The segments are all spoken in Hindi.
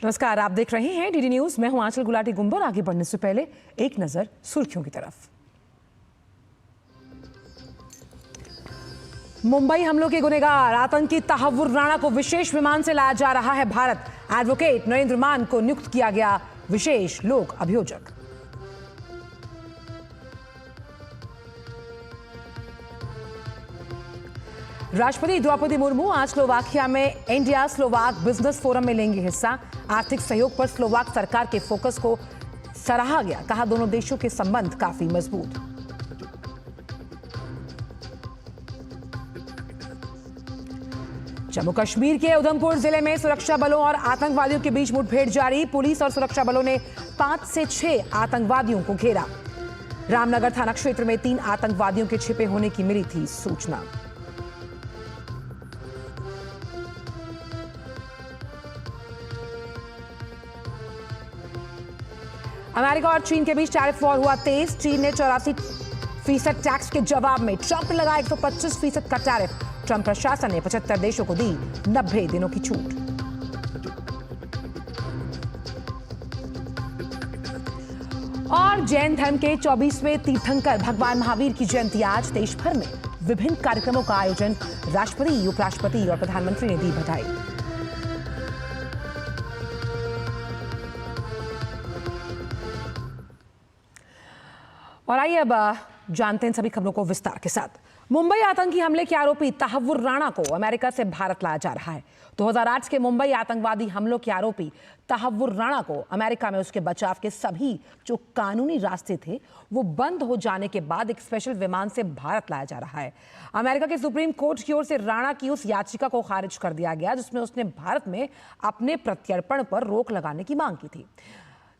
नमस्कार, आप देख रहे हैं डीडी न्यूज। मैं हूं आंचल गुलाटी गुंबर। आगे बढ़ने से पहले एक नजर सुर्खियों की तरफ। मुंबई हमलों के गुनहगार आतंकी तहव्वुर राणा को विशेष विमान से लाया जा रहा है भारत। एडवोकेट नरेंद्र मान को नियुक्त किया गया विशेष लोक अभियोजक। राष्ट्रपति द्रौपदी मुर्मू आज स्लोवाकिया में इंडिया स्लोवाक बिजनेस फोरम में लेंगे हिस्सा। आर्थिक सहयोग पर स्लोवाक सरकार के फोकस को सराहा गया। कहा दोनों देशों के संबंध काफी मजबूत। जम्मू कश्मीर के उधमपुर जिले में सुरक्षा बलों और आतंकवादियों के बीच मुठभेड़ जारी। पुलिस और सुरक्षा बलों ने 5 से 6 आतंकवादियों को घेरा। रामनगर थाना क्षेत्र में 3 आतंकवादियों के छिपे होने की मिली थी सूचना। अमेरिका और चीन के बीच टैरिफ वॉर हुआ तेज। चीन ने 84% टैक्स के जवाब में ट्रंप ने लगाया 125% का टैरिफ। ट्रंप प्रशासन ने 75 देशों को दी 90 दिनों की छूट। और जैन धर्म के 24वें तीर्थंकर भगवान महावीर की जयंती आज। देश भर में विभिन्न कार्यक्रमों का आयोजन। राष्ट्रपति, उपराष्ट्रपति और प्रधानमंत्री ने दी बधाई। और आइए अब जानते हैं सभी खबरों को विस्तार के साथ। मुंबई आतंकी हमले के आरोपी तहव्वुर राणा को अमेरिका से भारत लाया जा रहा है। 2008 के मुंबई आतंकवादी हमलों के आरोपी तहव्वुर राणा को अमेरिका में उसके बचाव के सभी जो कानूनी रास्ते थे वो बंद हो जाने के बाद एक स्पेशल विमान से भारत लाया जा रहा है। अमेरिका के सुप्रीम कोर्ट की ओर से राणा की उस याचिका को खारिज कर दिया गया जिसमें उसने भारत में अपने प्रत्यर्पण पर रोक लगाने की मांग की थी,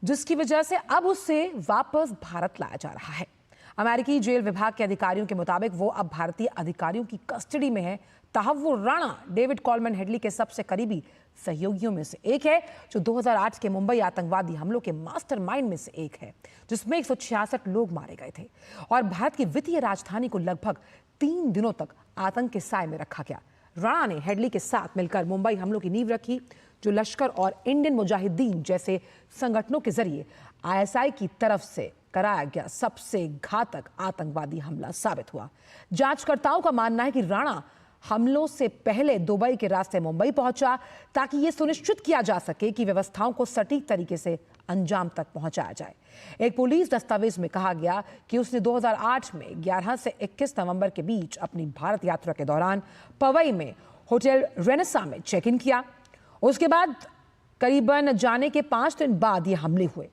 जिसकी वजह से अब उसे वापस भारत लाया जा रहा है। अमेरिकी जेल विभाग के अधिकारियों के मुताबिक वो अब भारतीय अधिकारियों की कस्टडी में है। Tahawwur Rana David Coleman Headley के सबसे करीबी सहयोगियों में से एक है, जो 2008 के मुंबई आतंकवादी हमलों के मास्टरमाइंड में से एक है, जिसमें 166 लोग मारे गए थे और भारत की वित्तीय राजधानी को लगभग 3 दिनों तक आतंक के साए में रखा गया। राणा ने हेडली के साथ मिलकर मुंबई हमलों की नींव रखी, जो लश्कर और इंडियन मुजाहिदीन जैसे संगठनों के जरिए आईएसआई की तरफ से कराया गया सबसे घातक आतंकवादी हमला साबित हुआ। जांचकर्ताओं का मानना है कि राणा हमलों से पहले दुबई के रास्ते मुंबई पहुंचा ताकि यह सुनिश्चित किया जा सके कि व्यवस्थाओं को सटीक तरीके से अंजाम तक पहुंचाया जाए। एक पुलिस दस्तावेज में कहा गया कि उसने 2008 में 11 से 21 नवंबर के बीच अपनी भारत यात्रा के दौरान पवई में होटल रेनेसा में चेक इन किया। उसके बाद करीबन जाने के 5 दिन बाद ये हमले हुए।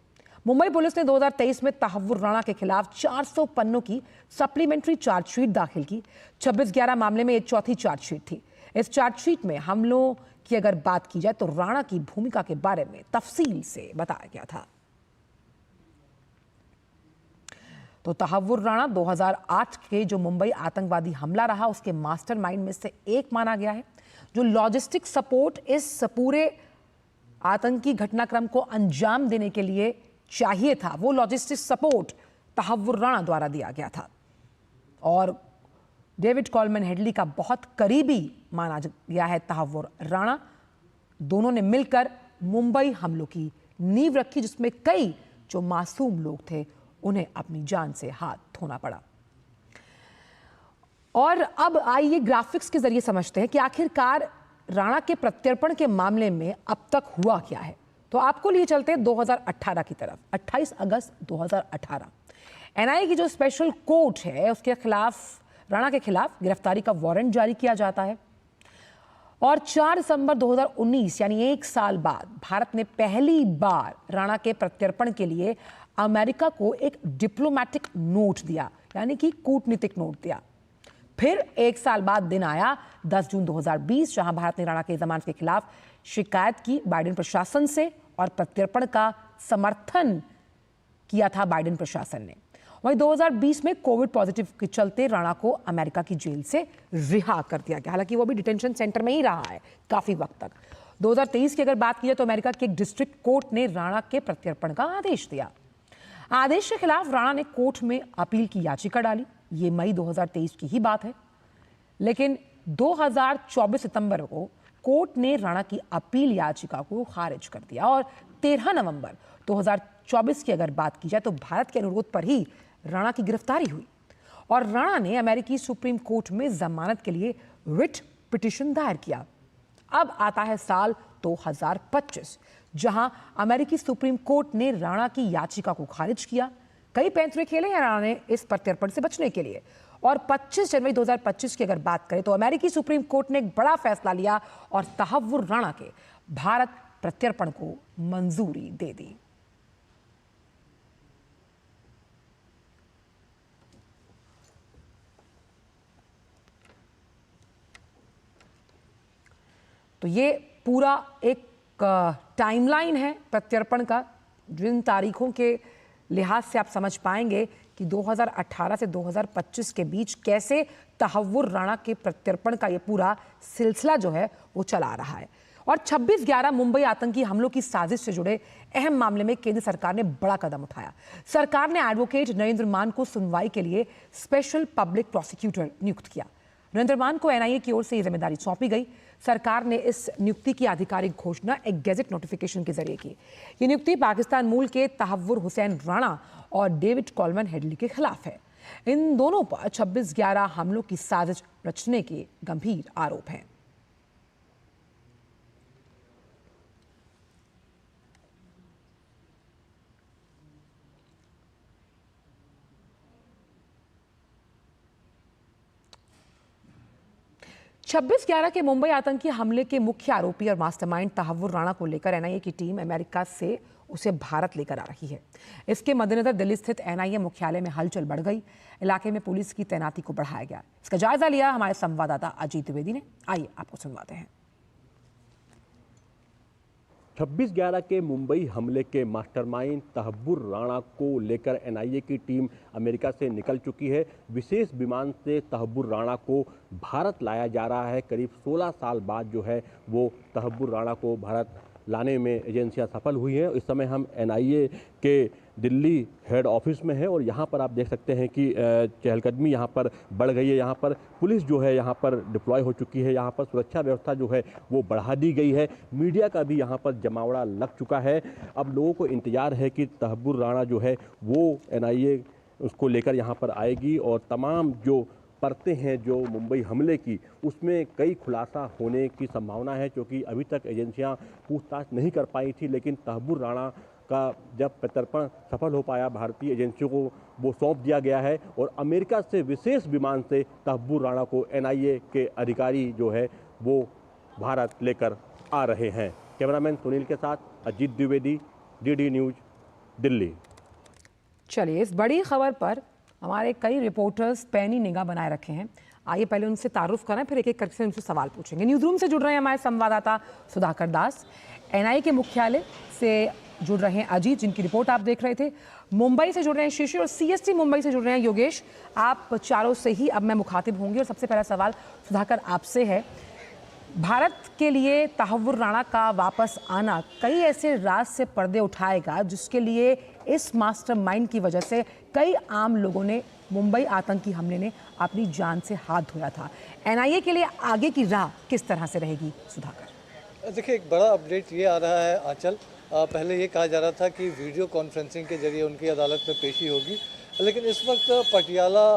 मुंबई पुलिस ने 2023 में तहव्वुर राणा के खिलाफ 400 पन्नों की सप्लीमेंट्री चार्जशीट दाखिल की। 26/11 मामले में एक चौथी चार्जशीट थी। इस चार्जशीट में हमलों की अगर बात की जाए तो राणा की भूमिका के बारे में तफसील से बताया गया था। तो तहव्वुर राणा 2008 के जो मुंबई आतंकवादी हमला रहा उसके मास्टरमाइंड में से एक माना गया है। जो लॉजिस्टिक सपोर्ट इस पूरे आतंकी घटनाक्रम को अंजाम देने के लिए चाहिए था, वो लॉजिस्टिक सपोर्ट तहव्वुर राणा द्वारा दिया गया था और डेविड कॉलमैन हेडली का बहुत करीबी माना गया है तहव्वुर राणा। दोनों ने मिलकर मुंबई हमलों की नींव रखी, जिसमें कई जो मासूम लोग थे उन्हें अपनी जान से हाथ धोना पड़ा। और अब आइए ग्राफिक्स के जरिए समझते हैं कि आखिरकार राणा के प्रत्यर्पण के मामले में अब तक हुआ क्या है। तो आपको लिए चलते हैं 2018 की तरफ। 28 अगस्त 2018 एनआईए की जो स्पेशल कोर्ट है उसके खिलाफ, राणा के खिलाफ गिरफ्तारी का वारंट जारी किया जाता है और 4 दिसंबर 2019 यानी 1 साल बाद भारत ने पहली बार राणा के प्रत्यर्पण के लिए अमेरिका को एक डिप्लोमैटिक नोट दिया, यानी कि कूटनीतिक नोट दिया। फिर 1 साल बाद दिन आया 10 जून 2020, जहां भारत ने राणा की जमानत के खिलाफ शिकायत की बाइडेन प्रशासन से और प्रत्यर्पण का समर्थन किया था बाइडेन प्रशासन ने। वहीं 2020 में कोविड पॉजिटिव के चलते राणा को अमेरिका की जेल से रिहा कर दिया गया। हालांकि वो भी डिटेंशन सेंटर में ही रहा है काफी वक्त तक। 2023 की अगर बात की जाए तो अमेरिका के एक डिस्ट्रिक्ट कोर्ट ने राणा के प्रत्यर्पण का आदेश दिया। आदेश के खिलाफ राणा ने कोर्ट में अपील की याचिका डाली। ये मई 2023 की ही बात है, लेकिन 2024 सितंबर को कोर्ट ने राणा की अपील याचिका को खारिज कर दिया और 13 नवंबर 2024 की अगर बात की जाए तो भारत के अनुरोध पर ही राणा की गिरफ्तारी हुई और राणा ने अमेरिकी सुप्रीम कोर्ट में जमानत के लिए रिट पिटीशन दायर किया। अब आता है साल 2025, जहां अमेरिकी सुप्रीम कोर्ट ने राणा की याचिका को खारिज किया। कई पैंतरे खेले हैं राणा ने इस प्रत्यर्पण से बचने के लिए और 25 जनवरी 2025 की अगर बात करें तो अमेरिकी सुप्रीम कोर्ट ने एक बड़ा फैसला लिया और तहव्वुर राणा के भारत प्रत्यर्पण को मंजूरी दे दी। तो ये पूरा एक टाइमलाइन है प्रत्यर्पण का, जिन तारीखों के लिहाज से आप समझ पाएंगे कि 2018 से 2025 के बीच कैसे तहव्वुर राणा के प्रत्यर्पण का ये पूरा सिलसिला जो है वो चला रहा है। और 26/11 मुंबई आतंकी हमलों की साजिश से जुड़े अहम मामले में केंद्र सरकार ने बड़ा कदम उठाया। सरकार ने एडवोकेट नरेंद्र मान को सुनवाई के लिए स्पेशल पब्लिक प्रोसिक्यूटर नियुक्त किया। नरेंद्र मान को एनआईए की ओर से ये जिम्मेदारी सौंपी गई। सरकार ने इस नियुक्ति की आधिकारिक घोषणा एक गेजेट नोटिफिकेशन के जरिए की। ये नियुक्ति पाकिस्तान मूल के तहव्वुर हुसैन राणा और डेविड कॉलमन हेडली के खिलाफ है। इन दोनों पर 26/11 हमलों की साजिश रचने के गंभीर आरोप हैं। छब्बीस 11 के मुंबई आतंकी हमले के मुख्य आरोपी और मास्टरमाइंड तहव्वुर राणा को लेकर एनआईए की टीम अमेरिका से उसे भारत लेकर आ रही है। इसके मद्देनजर दिल्ली स्थित एनआईए मुख्यालय में हलचल बढ़ गई। इलाके में पुलिस की तैनाती को बढ़ाया गया। इसका जायजा लिया हमारे संवाददाता अजीत द्विवेदी ने। आइए आपको सुनवाते हैं। 26/11 के मुंबई हमले के मास्टरमाइंड तहव्वुर राणा को लेकर एनआईए की टीम अमेरिका से निकल चुकी है। विशेष विमान से तहव्वुर राणा को भारत लाया जा रहा है। करीब 16 साल बाद जो है वो तहव्वुर राणा को भारत लाने में एजेंसियां सफल हुई हैं। इस समय हम एनआईए के दिल्ली हेड ऑफिस में है और यहाँ पर आप देख सकते हैं कि चहलकदमी यहाँ पर बढ़ गई है। यहाँ पर पुलिस जो है यहाँ पर डिप्लॉय हो चुकी है। यहाँ पर सुरक्षा व्यवस्था जो है वो बढ़ा दी गई है। मीडिया का भी यहाँ पर जमावड़ा लग चुका है। अब लोगों को इंतजार है कि तहव्वुर राणा जो है वो एनआईए उसको लेकर यहाँ पर आएगी और तमाम जो परतें हैं जो मुंबई हमले की, उसमें कई खुलासा होने की संभावना है, क्योंकि अभी तक एजेंसियां पूछताछ नहीं कर पाई थी। लेकिन तहव्वुर राणा का जब प्रत्यर्पण सफल हो पाया, भारतीय एजेंसियों को वो सौंप दिया गया है और अमेरिका से विशेष विमान से तहव्वुर राणा को एनआईए के अधिकारी जो है वो भारत लेकर आ रहे हैं। कैमरामैन सुनील के साथ अजीत द्विवेदी, डीडी न्यूज, दिल्ली। चलिए, इस बड़ी खबर पर हमारे कई रिपोर्टर्स पैनी निगाह बनाए रखे हैं। आइए पहले उनसे तारुफ करें, फिर एक एक करके उनसे सवाल पूछेंगे। न्यूज़ रूम से जुड़ रहे हैं हमारे संवाददाता सुधाकर दास, एनआईए के मुख्यालय से जुड़ रहे हैं अजीत, जिनकी रिपोर्ट आप देख रहे थे, मुंबई से जुड़ रहे हैं शिशिर और सीएसटी मुंबई से जुड़ रहे हैं योगेश। आप चारों से ही अब मैं मुखातिब होंगी और सबसे पहला सवाल सुधाकर आपसे है। भारत के लिए तहव्वुर राणा का वापस आना कई ऐसे राज से पर्दे उठाएगा जिसके लिए इस मास्टरमाइंड की वजह से कई आम लोगों ने मुंबई आतंकी हमले ने अपनी जान से हाथ धोया था। एनआईए के लिए आगे की राह किस तरह से रहेगी सुधाकर? देखिए, एक बड़ा अपडेट ये आ रहा है आंचल। पहले ये कहा जा रहा था कि वीडियो कॉन्फ्रेंसिंग के जरिए उनकी अदालत में पेशी होगी, लेकिन इस वक्त पटियाला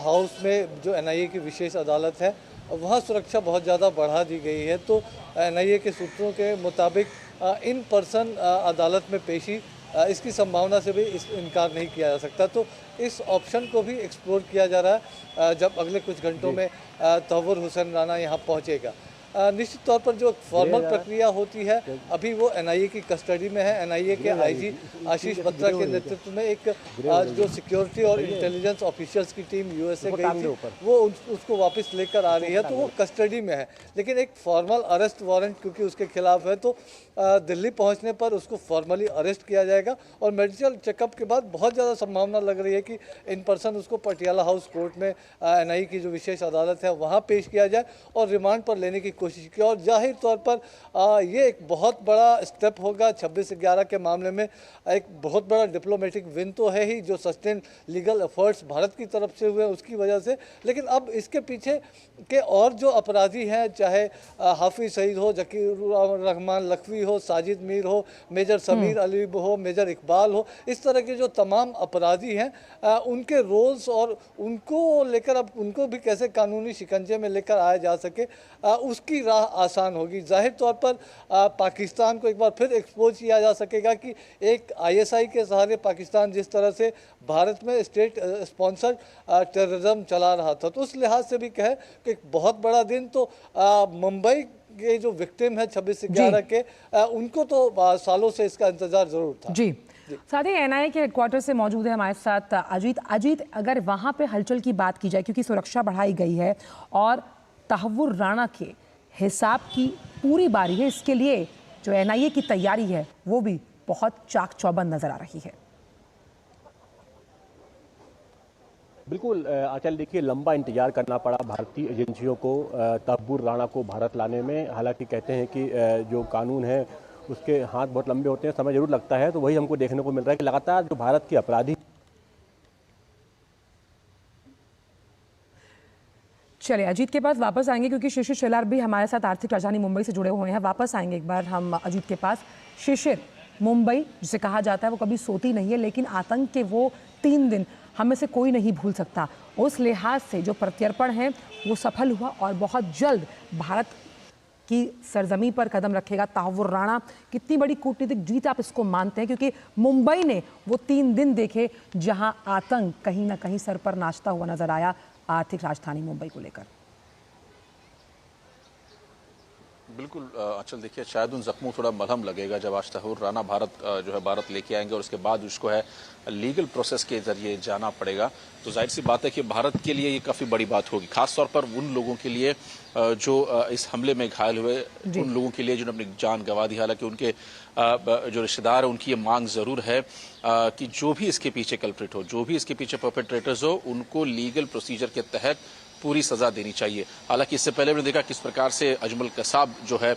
हाउस में जो एनआईए की विशेष अदालत है वहाँ सुरक्षा बहुत ज़्यादा बढ़ा दी गई है। तो एनआईए के सूत्रों के मुताबिक इन पर्सन अदालत में पेशी इसकी संभावना से भी इनकार नहीं किया जा सकता। तो इस ऑप्शन को भी एक्सप्लोर किया जा रहा है जब अगले कुछ घंटों में तहव्वुर हुसैन राणा यहाँ पहुँचेगा। निश्चित तौर पर जो फॉर्मल प्रक्रिया होती है अभी वो एनआईए की कस्टडी में है। एनआईए के आईजी आशीष बत्रा के नेतृत्व में एक जो सिक्योरिटी और इंटेलिजेंस ऑफिसर्स की टीम यूएसए गई थी वो उसको वापस लेकर आ रही है, तो वो कस्टडी में है। लेकिन एक फॉर्मल अरेस्ट वारंट क्योंकि उसके खिलाफ है, तो दिल्ली पहुंचने पर उसको फॉर्मली अरेस्ट किया जाएगा और मेडिकल चेकअप के बाद बहुत ज़्यादा संभावना लग रही है कि इन पर्सन उसको पटियाला हाउस कोर्ट में एनआईए की जो विशेष अदालत है वहाँ पेश किया जाए और रिमांड पर लेने की कोशिश की और जाहिर तौर पर ये एक बहुत बड़ा स्टेप होगा 26/11 के मामले में। एक बहुत बड़ा डिप्लोमेटिक विन तो है ही, जो सस्टेन लीगल एफर्ट्स भारत की तरफ से हुए उसकी वजह से, लेकिन अब इसके पीछे के और जो अपराधी हैं, चाहे हाफिज सईद हो, जकीर रहमान लखवी हो, साजिद मीर हो, मेजर समीर अली हो, मेजर इकबाल हो, इस तरह के जो तमाम अपराधी हैं उनके रोल्स और उनको लेकर अब उनको भी कैसे कानूनी शिकंजे में लेकर आया जा सके उसकी राह आसान होगी। जाहिर तौर पर पाकिस्तान को एक बार फिर एक्सपोज किया जा सकेगा कि एक ISI के सहारे पाकिस्तान जिस तरह से भारत में स्टेट स्पॉन्सर्ड टेररिज्म चला रहा था, तो उस लिहाज से भी कहे कि एक बहुत बड़ा दिन तो मुंबई के जो विक्टिम है 26/11 के उनको तो सालों से इसका इंतजार जरूर था। जी, साथ ही NIA के हेडक्वार्टर से मौजूद है हमारे साथ अजीत, अगर वहां पे हलचल की बात की जाए, क्योंकि सुरक्षा बढ़ाई गई है और तहव्वुर राणा के हिसाब की पूरी बारी है, इसके लिए जो NIA की तैयारी है वो भी बहुत चाक चौबंद नजर आ रही है। बिल्कुल आंचल, देखिए लंबा इंतजार करना पड़ा भारतीय एजेंसियों को तहव्वुर राणा को भारत लाने में। हालांकि कहते हैं कि जो कानून है उसके हाथ बहुत लंबे होते हैं, समय जरूर लगता है। तो वही हमको देखने को मिल रहा है कि लगातार जो भारत के अपराधी। चलिए अजीत के पास वापस आएंगे, क्योंकि शिशिर शेलार भी हमारे साथ आर्थिक राजधानी मुंबई से जुड़े हुए हैं। वापस आएंगे एक बार हम अजीत के पास। शिशिर, मुंबई जिसे कहा जाता है वो कभी सोती नहीं है, लेकिन आतंक के वो 3 दिन हमें से कोई नहीं भूल सकता। उस लिहाज से जो प्रत्यर्पण है वो सफल हुआ और बहुत जल्द भारत की सरजमी पर कदम रखेगा तहव्वुर राणा। कितनी बड़ी कूटनीतिक जीत आप इसको मानते हैं, क्योंकि मुंबई ने वो 3 दिन देखे जहां आतंक कहीं ना कहीं सर पर नाचता हुआ नजर आया आर्थिक राजधानी मुंबई को लेकर? बिल्कुल आंचल, देखिए शायद उन जख्मों थोड़ा मलहम लगेगा जब आज तहव्वुर राणा भारत लेके आएंगे और उसके बाद उसको है लीगल प्रोसेस के जरिए जाना पड़ेगा। तो जाहिर सी बात है कि भारत के लिए ये काफ़ी बड़ी बात होगी, खासतौर पर उन लोगों के लिए जो इस हमले में घायल हुए, उन लोगों के लिए जिन्होंने अपनी जान गंवा दी। हालांकि उनके जो रिश्तेदार है उनकी ये मांग जरूर है कि जो भी इसके पीछे कल्प्रिट हो, जो भी इसके पीछे परपेट्रेटर्स हो, उनको लीगल प्रोसीजर के तहत पूरी सजा देनी चाहिए। हालांकि इससे पहले हमने देखा किस प्रकार से अजमल कसाब जो है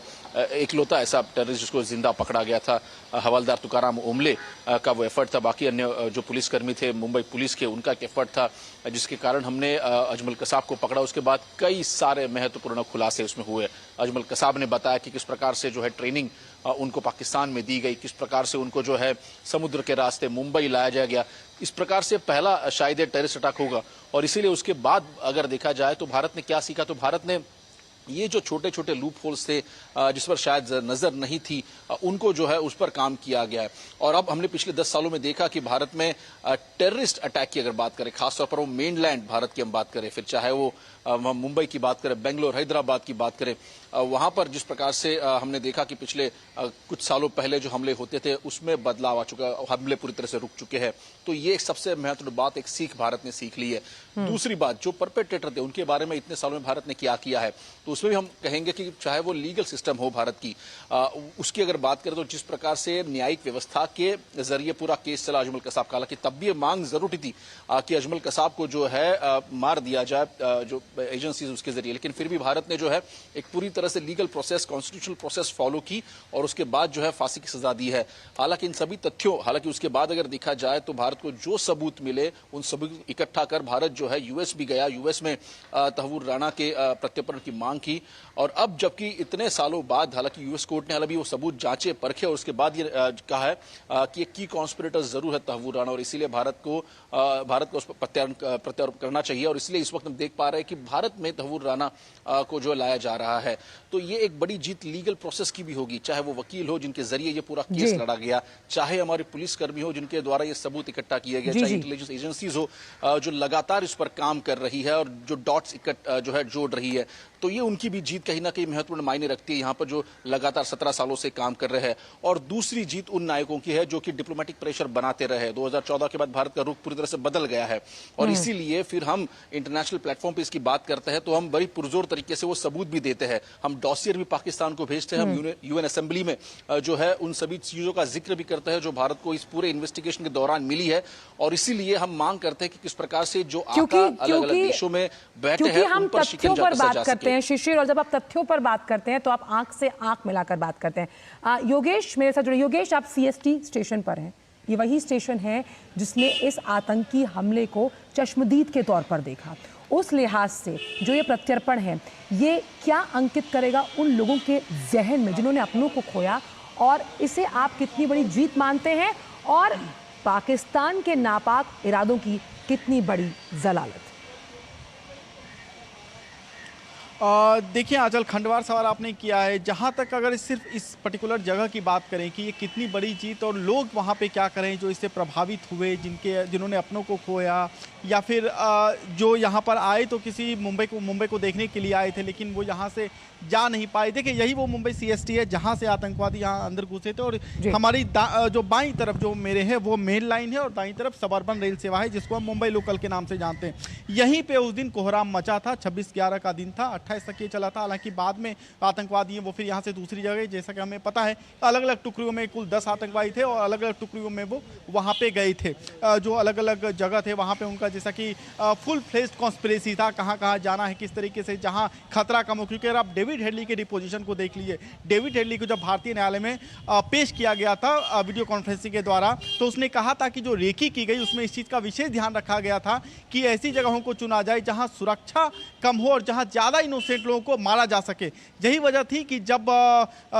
इकलौता ऐसा टेररिस्ट जिसको जिंदा पकड़ा गया था, हवलदार तुकाराम ओमले का वो एफर्ट था। बाकी अन्य जो पुलिसकर्मी थे मुंबई पुलिस के, उनका एक एफर्ट था जिसके कारण हमने अजमल कसाब को पकड़ा। उसके बाद कई सारे महत्वपूर्ण खुलासे उसमें हुए। अजमल कसाब ने बताया कि किस प्रकार से जो है ट्रेनिंग उनको पाकिस्तान में दी गई, किस प्रकार से उनको जो है समुद्र के रास्ते मुंबई लाया गया। इस प्रकार से पहला शायद टेररिस्ट अटैक होगा। और इसीलिए उसके बाद अगर देखा जाए तो भारत ने क्या सीखा, तो भारत ने ये जो छोटे छोटे लूप होल्स थे जिस पर शायद नजर नहीं थी, उनको जो है उस पर काम किया गया है। और अब हमने पिछले 10 सालों में देखा कि भारत में टेररिस्ट अटैक की अगर बात करें, खासतौर पर वो मेनलैंड भारत की हम बात करें, फिर चाहे वो मुंबई की बात करें, बेंगलोर, हैदराबाद की बात करें, वहां पर जिस प्रकार से हमने देखा कि पिछले कुछ सालों पहले जो हमले होते थे उसमें बदलाव आ चुका है, हमले पूरी तरह से रुक चुके हैं। तो ये एक सबसे महत्वपूर्ण बात, एक सीख भारत ने सीख ली है। दूसरी बात, जो परपेट्रेटर थे उनके बारे में इतने सालों में भारत ने क्या किया है, तो उसमें भी हम कहेंगे कि चाहे वो लीगल सिस्टम हो भारत की, उसकी अगर बात करें तो जिस प्रकार से न्यायिक व्यवस्था के जरिए पूरा केस चला अजमल कसाब का, हालांकि तब भी ये मांग जरूर थी कि अजमल कसाब को जो है मार दिया जाए जो एजेंसीज उसके जरिए, लेकिन फिर भी भारत ने जो है एक पूरी तरह से legal process, constitutional process follow की और उसके बाद जो है फांसी की सजा दी है। हालांकि इन सभी तथ्यों, हालांकि उसके बाद अगर देखा जाए तो भारत को जो सबूत मिले उन सबूत इकट्ठा कर भारत जो है यूएस भी गया, यूएस में तहव्वुर राणा के प्रत्यर्पण की मांग की। और अब जबकि इतने सालों बाद हालांकि यूएस कोर्ट ने हालांकि वो सबूत जांचे परखे और उसके बाद ये कहा है कि एक की कॉन्स्पिरेटर जरूर है तहव्वुर राणा, और इसीलिए भारत को उस पर प्रत्यारोप करना चाहिए। और इसलिए इस वक्त हम देख पा रहे हैं कि भारत में तहव्वुर राणा को जो लाया जा रहा है, तो ये एक बड़ी जीत लीगल प्रोसेस की भी होगी, चाहे वो वकील हो जिनके जरिए ये पूरा केस लड़ा गया, चाहे हमारे पुलिसकर्मी हो जिनके द्वारा ये सबूत इकट्ठा किया गया, चाहे इंटेलिजेंस एजेंसीज हो जो लगातार इस पर काम कर रही है और जो डॉट्स जो है जोड़ रही है, तो ये उनकी भी जीत कहीं ना कहीं महत्वपूर्ण मायने रखती है यहाँ पर जो लगातार 17 सालों से काम कर रहे हैं। और दूसरी जीत उन नायकों की है जो कि डिप्लोमेटिक प्रेशर बनाते रहे। 2014 के बाद भारत का रुख पूरी तरह से बदल गया है और इसीलिए फिर हम इंटरनेशनल प्लेटफॉर्म पे इसकी बात करते हैं तो हम बड़ी पुरजोर तरीके से वो सबूत भी देते हैं। हम डॉसियर भी पाकिस्तान को भेजते हैं, हम यूएन असेंबली में जो है उन सभी चीजों का जिक्र भी करते हैं जो भारत को इस पूरे इन्वेस्टिगेशन के दौरान मिली है। और इसीलिए हम मांग करते हैं कि किस प्रकार से जो आका अलग अलग देशों में बैठे हैं उन पर शिकंजा कसा जा सके। करते हैं शिशिर, और जब आप तथ्यों पर बात करते हैं तो आप आंख से आंख मिलाकर बात करते हैं। योगेश मेरे साथ जुड़े। योगेश, आप CST स्टेशन पर हैं। ये वही स्टेशन है जिसने इस आतंकी हमले को चश्मदीद के तौर पर देखा। उस लिहाज से जो ये प्रत्यर्पण है, ये क्या अंकित करेगा उन लोगों के जहन में जिन्होंने अपनों को खोया, और इसे आप कितनी बड़ी जीत मानते हैं, और पाकिस्तान के नापाक इरादों की कितनी बड़ी जलालत? देखिए आंचल, खंडवार सवाल आपने किया है। जहाँ तक अगर सिर्फ इस पर्टिकुलर जगह की बात करें कि ये कितनी बड़ी जीत और लोग वहाँ पे क्या करें जो इससे प्रभावित हुए, जिन्होंने अपनों को खोया, या फिर जो यहाँ पर आए तो किसी मुंबई को देखने के लिए आए थे लेकिन वो यहाँ से जा नहीं पाए। देखिए यही वो मुंबई CST है जहाँ से आतंकवादी यहाँ अंदर घुसे थे, और हमारी जो बाईं तरफ जो मेरे है वो मेन लाइन है और दाईं तरफ सबअर्बन रेल सेवा है जिसको हम मुंबई लोकल के नाम से जानते हैं। यहीं पे उस दिन कोहराम मचा था। 26/11 का दिन था, 28 तक ये चला था। हालांकि बाद में आतंकवादी हैं वो फिर यहाँ से दूसरी जगह, जैसा कि हमें पता है अलग अलग टुकड़ियों में कुल 10 आतंकवादी थे और अलग अलग टुकड़ियों में वो वहाँ पे गए थे। जो अलग अलग जगह थे वहाँ पे उनका जैसा कि फुल फ्लेज्ड कॉन्स्पिरेसी था, कहाँ कहाँ जाना है, किस तरीके से जहाँ खतरा कम हो। क्योंकि अगर आप डेविड हेडली के डिपोजिशन को देख लीजिए, डेविड हेडली को जब भारतीय न्यायालय में पेश किया गया था वीडियो कॉन्फ्रेंसिंग के द्वारा, तो उसने कहा था कि जो रेकी की गई उसमें इस चीज़ का विशेष ध्यान रखा गया था कि ऐसी जगहों को चुना जाए जहाँ सुरक्षा कम हो और जहाँ ज़्यादा इनोसेंट लोगों को मारा जा सके। यही वजह थी कि जब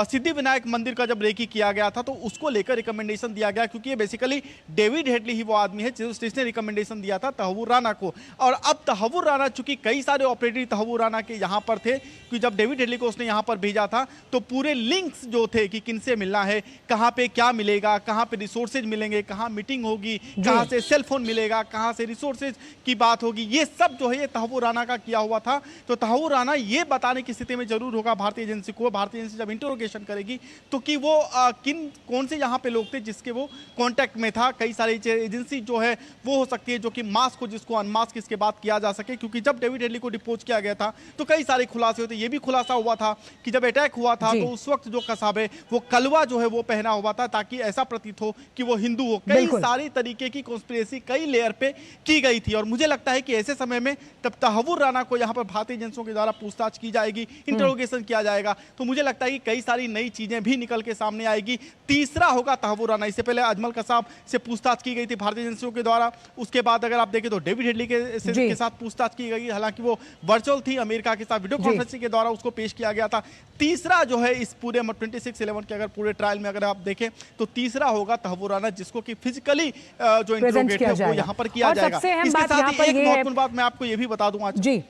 सिद्धिविनायक मंदिर का जब रेकी किया गया था तो उसको लेकर रिकमेंडेशन दिया गया, क्योंकि ये बेसिकली डेविड हेडली ही वो आदमी है जिसने रिकमेंडेशन दिया था तहव्वुर राना को। और अब तहव्वुर राना, चूंकि कई सारे ऑपरेटिव तहव्वुर राना के यहाँ पर थे, कि जब डेविड हेडली को उसने यहाँ पर भेजा था तो पूरे लिंक्स जो थे कि किनसे मिलना है, कहाँ पे क्या मिलेगा, कहाँ पे रिसोर्सेज मिलेंगे, कहाँ मीटिंग होगी, कहाँ से सेल फोन मिलेगा, कहाँ से रिसोर्सेज की बात होगी, ये सब जो है ये तहव्वुर राना का किया हुआ था। तो तहव्वुर राना ये बताने की स्थिति में जरूर होगा भारतीय एजेंसी को, भारतीय एजेंसी जब इंटरोगेशन करेगी तो कि वो कौन से यहाँ पे लोग थे जिसके वो कॉन्टैक्ट में था। कई सारी एजेंसी जो है वो हो सकती है जो कि मास्क को जिसको अनमास्क इसके बाद किया जा सके, क्योंकि जब डेविड हेडली को डिपोज किया गया था तो कई सारे खुलासे होते। ये भी खुलासा हुआ था कि जब अटैक हुआ था तो उस वक्त जो कसाब है वो कलवा जो है वो पहना हुआ था ताकि ऐसा प्रतीत हो कि वो हिंदू हो। कई सारी तरीके की कॉन्स्पिरेसी कई लेयर पे की गई थी, और मुझे लगता है कि ऐसे समय में तब तहव्वुर राना को यहाँ पर भारतीय एजेंसियों के द्वारा पूछताछ की जाएगी, इंटरोगेशन किया जाएगा, तो मुझे लगता है कि कई सारी नई चीजें भी निकल के सामने आएगी। तीसरा होगा तहव्वुर राना। इससे पहले अजमल कसाब से पूछताछ की गई थी भारतीय एजेंसियों के द्वारा, उसके बाद अगर आप देखें तो डेविड हेडली के साथ पूछताछ की गई, हालांकि वो वर्चुअल थी, अमेरिका के साथ वीडियो कॉन्फ्रेंसिंग के द्वारा उसको पेश किया गया था। तीसरा जो है इस पूरे 26/11 के अगर पूरे ट्रायल में अगर आप देखें तो तीसरा होगा तहव्वुर राना, जिसको कि फिजिकली जो इंटरोगेट है वो यहाँ पर किया जाएगा। इसके साथ ही एक महत्वपूर्ण बात मैं आपको ये भी बता दूं आज जी,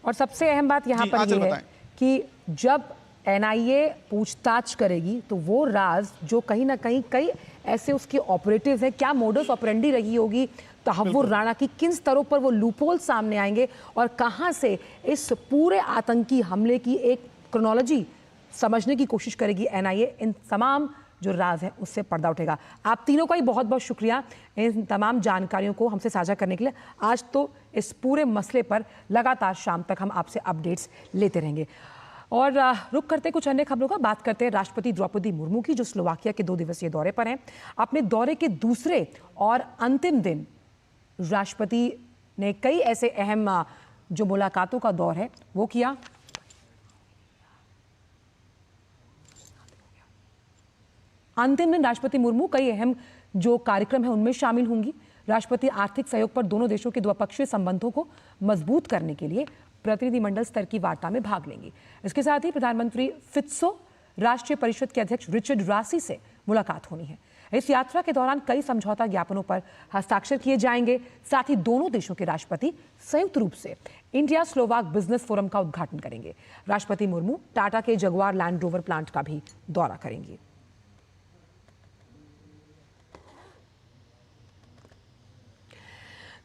और सबसे अहम बात यहाँ पर ये है कि जब NIA पूछताछ करेगी तो वो राज जो कहीं ना कहीं कई ऐसे उसके ऑपरेटिव्स हैं, क्या मोडस ऑपरेंडी रही होगी तहव्वुर राणा की, किन स्तरों पर वो लूपहोल सामने आएंगे और कहां से इस पूरे आतंकी हमले की एक क्रोनोलॉजी समझने की कोशिश करेगी NIA, इन तमाम जो राज हैं उससे पर्दा उठेगा। आप तीनों का ही बहुत बहुत शुक्रिया इन तमाम जानकारियों को हमसे साझा करने के लिए। आज तो इस पूरे मसले पर लगातार शाम तक हम आपसे अपडेट्स लेते रहेंगे। और रुक करते कुछ अन्य खबरों का, बात करते हैं राष्ट्रपति द्रौपदी मुर्मू की, जो स्लोवाकिया के 2 दिवसीय दौरे पर हैं। अपने दौरे के दूसरे और अंतिम दिन राष्ट्रपति ने कई ऐसे अहम जो मुलाकातों का दौर है वो किया। अंतिम दिन राष्ट्रपति मुर्मू कई अहम जो कार्यक्रम है उनमें शामिल होंगी। राष्ट्रपति आर्थिक सहयोग पर दोनों देशों के द्विपक्षीय संबंधों को मजबूत करने के लिए प्रतिनिधिमंडल स्तर की वार्ता में भाग लेंगी। इसके साथ ही प्रधानमंत्री फित्सो, राष्ट्रीय परिषद के अध्यक्ष रिचर्ड रासी से मुलाकात होनी है। इस यात्रा के दौरान कई समझौता ज्ञापनों पर हस्ताक्षर किए जाएंगे। साथ ही दोनों देशों के राष्ट्रपति संयुक्त रूप से इंडिया स्लोवाक बिजनेस फोरम का उद्घाटन करेंगे। राष्ट्रपति मुर्मू टाटा के जगुआर लैंड रोवर प्लांट का भी दौरा करेंगी।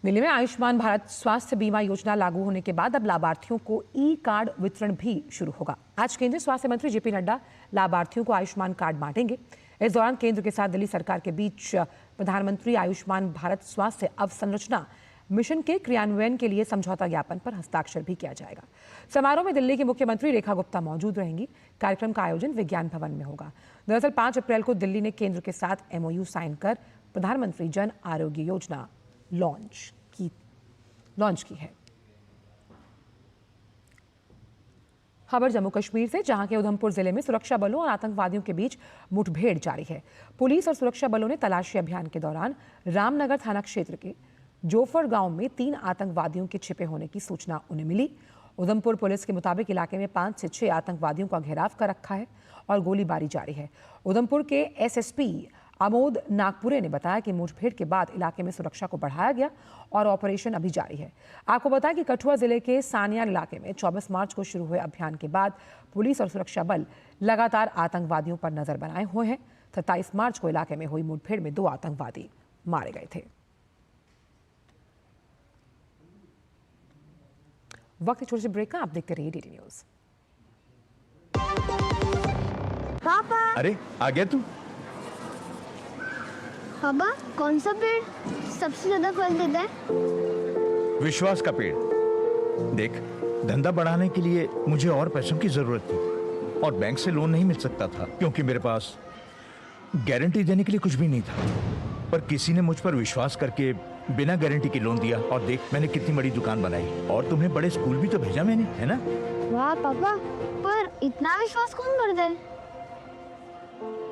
दिल्ली में आयुष्मान भारत स्वास्थ्य बीमा योजना लागू होने के बाद अब लाभार्थियों को ई-कार्ड वितरण भी शुरू होगा। आज केंद्रीय स्वास्थ्य मंत्री जेपी नड्डा लाभार्थियों को आयुष्मान कार्ड बांटेंगे। इस दौरान केंद्र के साथ दिल्ली सरकार के बीच प्रधानमंत्री आयुष्मान भारत स्वास्थ्य अवसंरचना मिशन के क्रियान्वयन के लिए समझौता ज्ञापन पर हस्ताक्षर भी किया जाएगा। समारोह में दिल्ली की मुख्यमंत्री रेखा गुप्ता मौजूद रहेंगी। कार्यक्रम का आयोजन विज्ञान भवन में होगा। दरअसल 5 अप्रैल को दिल्ली ने केंद्र के साथ MOU साइन कर प्रधानमंत्री जन आरोग्य योजना लॉन्च की है। खबर जम्मू कश्मीर से, जहां के उधमपुर जिले में सुरक्षा बलों और आतंकवादियों के बीच मुठभेड़ जारी है। पुलिस और सुरक्षा बलों ने तलाशी अभियान के दौरान रामनगर थाना क्षेत्र के जोफर गांव में 3 आतंकवादियों के छिपे होने की सूचना उन्हें मिली। उधमपुर पुलिस के मुताबिक इलाके में 5 से 6 आतंकवादियों का घेराव कर रखा है और गोलीबारी जारी है। उधमपुर के एसएसपी आमोद नागपुरे ने बताया कि मुठभेड़ के बाद इलाके में सुरक्षा को बढ़ाया गया और ऑपरेशन अभी जारी है। आपको बताया कि कठुआ जिले के सानियार इलाके में 24 मार्च को शुरू हुए अभियान के बाद पुलिस और सुरक्षा बल लगातार आतंकवादियों पर नजर बनाए हुए हैं। 27 मार्च को इलाके में हुई मुठभेड़ में 2 आतंकवादी मारे गए थे। वक्त छोटे से ब्रेक का, आप देखते रहिए डीडी न्यूज। पापा, अरे आ गया तू? पापा कौन सा पेड़ सबसे ज्यादा फल देता है? विश्वास का पेड़। देख, धंधा बढ़ाने के लिए मुझे और पैसों की जरूरत थी और बैंक से लोन नहीं मिल सकता था क्योंकि मेरे पास गारंटी देने के लिए कुछ भी नहीं था। पर किसी ने मुझ पर विश्वास करके बिना गारंटी के लोन दिया और देख मैंने कितनी बड़ी दुकान बनाई और तुम्हें बड़े स्कूल भी तो भेजा मैंने, है ना? वाह पापा, पर इतना विश्वास कौन करता है?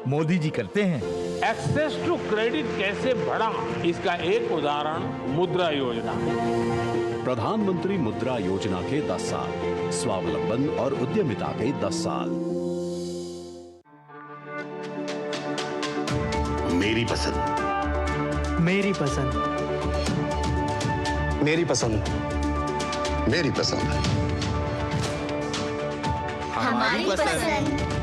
मोदी जी करते हैं। एक्सेस टू क्रेडिट कैसे बढ़ा, इसका एक उदाहरण मुद्रा योजना है। प्रधानमंत्री मुद्रा योजना के 10 साल, स्वावलंबन और उद्यमिता के 10 साल। मेरी पसंद, मेरी पसंद, मेरी पसंद, मेरी पसंद, हमारी पसंद,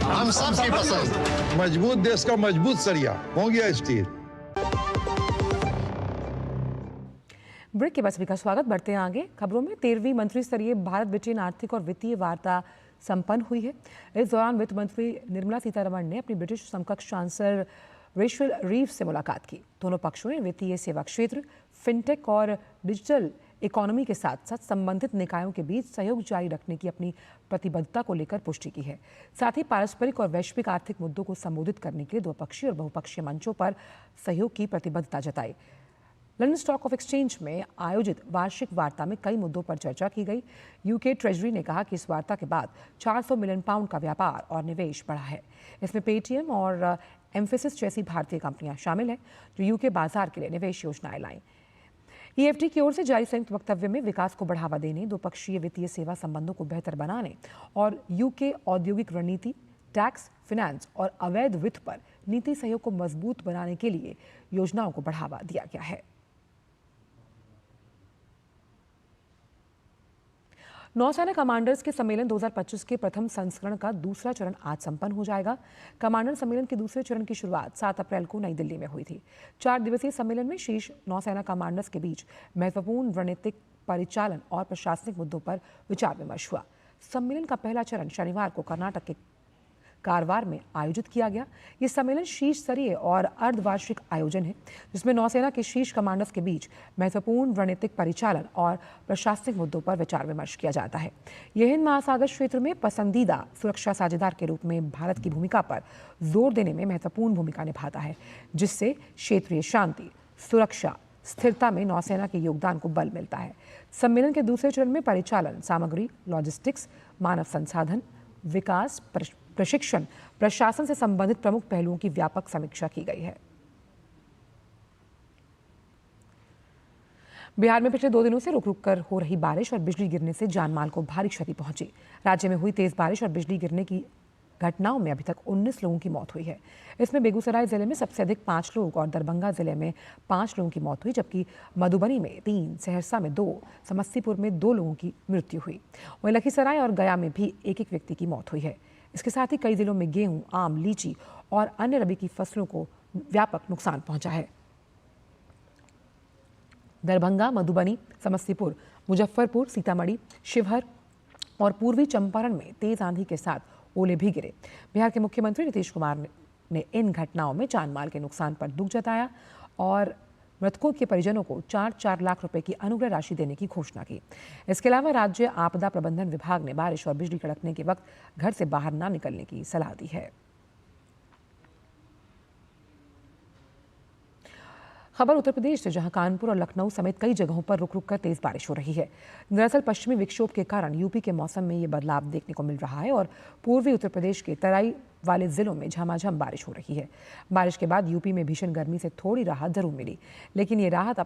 हम सबकी पसंद। मजबूत देश का मजबूत सरिया हो गया स्टील। ब्रेक के बाद सभी का स्वागत। बढ़ते हैं आगे खबरों में। 13वीं मंत्री स्तरीय भारत ब्रिटेन आर्थिक और वित्तीय वार्ता संपन्न हुई है। इस दौरान वित्त मंत्री निर्मला सीतारमण ने अपनी ब्रिटिश समकक्ष चांसलर रेचल रीव्स से मुलाकात की। दोनों पक्षों ने वित्तीय सेवा क्षेत्र, फिनटेक और डिजिटल इकोनॉमी के साथ साथ संबंधित निकायों के बीच सहयोग जारी रखने की अपनी प्रतिबद्धता को लेकर पुष्टि की है। साथ ही पारस्परिक और वैश्विक आर्थिक मुद्दों को संबोधित करने के लिए द्विपक्षीय और बहुपक्षीय मंचों पर सहयोग की प्रतिबद्धता जताई। लंदन स्टॉक ऑफ एक्सचेंज में आयोजित वार्षिक वार्ता में कई मुद्दों पर चर्चा की गई। यूके ट्रेजरी ने कहा कि इस वार्ता के बाद 400 मिलियन पाउंड का व्यापार और निवेश बढ़ा है। इसमें पेटीएम और एम्फेसिस जैसी भारतीय कंपनियां शामिल हैं जो यूके बाजार के लिए निवेश योजनाएं लाएं। ईएफटी की ओर से जारी संयुक्त वक्तव्य में विकास को बढ़ावा देने, द्विपक्षीय वित्तीय सेवा संबंधों को बेहतर बनाने और यूके औद्योगिक रणनीति, टैक्स, फिनेंस और अवैध वित्त पर नीति सहयोग को मजबूत बनाने के लिए योजनाओं को बढ़ावा दिया गया है। नौसेना कमांडर्स के सम्मेलन 2025 के प्रथम संस्करण का दूसरा चरण आज संपन्न हो जाएगा। कमांडर सम्मेलन के दूसरे चरण की शुरुआत 7 अप्रैल को नई दिल्ली में हुई थी। 4 दिवसीय सम्मेलन में शीर्ष नौसेना कमांडर्स के बीच महत्वपूर्ण रणनीतिक, परिचालन और प्रशासनिक मुद्दों पर विचार विमर्श हुआ। सम्मेलन का पहला चरण शनिवार को कर्नाटक के कारवार में आयोजित किया गया। ये सम्मेलन शीर्ष स्तरीय और अर्धवार्षिक आयोजन है जिसमें नौसेना के शीर्ष कमांडर्स के बीच महत्वपूर्ण रणनीतिक, परिचालन और प्रशासनिक मुद्दों पर विचार विमर्श किया जाता है। यह हिंद महासागर क्षेत्र में पसंदीदा सुरक्षा साझेदार के रूप में भारत की भूमिका पर जोर देने में महत्वपूर्ण भूमिका निभाता है, जिससे क्षेत्रीय शांति, सुरक्षा, स्थिरता में नौसेना के योगदान को बल मिलता है। सम्मेलन के दूसरे चरण में परिचालन, सामग्री, लॉजिस्टिक्स, मानव संसाधन, विकास, प्रशिक्षण, प्रशासन से संबंधित प्रमुख पहलुओं की व्यापक समीक्षा की गई है। बिहार में पिछले 2 दिनों से रुक रुक कर हो रही बारिश और बिजली गिरने से जानमाल को भारी क्षति पहुंची। राज्य में हुई तेज बारिश और बिजली गिरने की घटनाओं में अभी तक 19 लोगों की मौत हुई है। इसमें बेगूसराय जिले में सबसे अधिक 5 लोग और दरभंगा जिले में 5 लोगों की मौत हुई, जबकि मधुबनी में 3, सहरसा में 2, समस्तीपुर में 2 लोगों की मृत्यु हुई। वहीं लखीसराय और गया में भी एक व्यक्ति की मौत हुई है। इसके साथ ही कई जिलों में गेहूं, आम, लीची और अन्य रबी की फसलों को व्यापक नुकसान पहुंचा है। दरभंगा, मधुबनी, समस्तीपुर, मुजफ्फरपुर, सीतामढ़ी, शिवहर और पूर्वी चंपारण में तेज आंधी के साथ ओले भी गिरे। बिहार के मुख्यमंत्री नीतीश कुमार ने इन घटनाओं में जानमाल के नुकसान पर दुख जताया और मृतकों के परिजनों को 4-4 लाख रुपए की अनुग्रह राशि देने की घोषणा की। इसके अलावा राज्य आपदा प्रबंधन विभाग ने बारिश और बिजली कड़कने के वक्त घर से बाहर न निकलने की सलाह दी है। खबर उत्तर प्रदेश से, जहां कानपुर और लखनऊ समेत कई जगहों पर रुक रुक कर तेज बारिश हो रही है। दरअसल पश्चिमी विक्षोभ के कारण यूपी के मौसम में ये बदलाव देखने को मिल रहा है और पूर्वी उत्तर प्रदेश के तराई वाले जिलों में झमाझम बारिश हो रही है। बारिश के बाद यूपी में भीषण गर्मी से थोड़ी राहत जरूर मिली, लेकिन ये राहत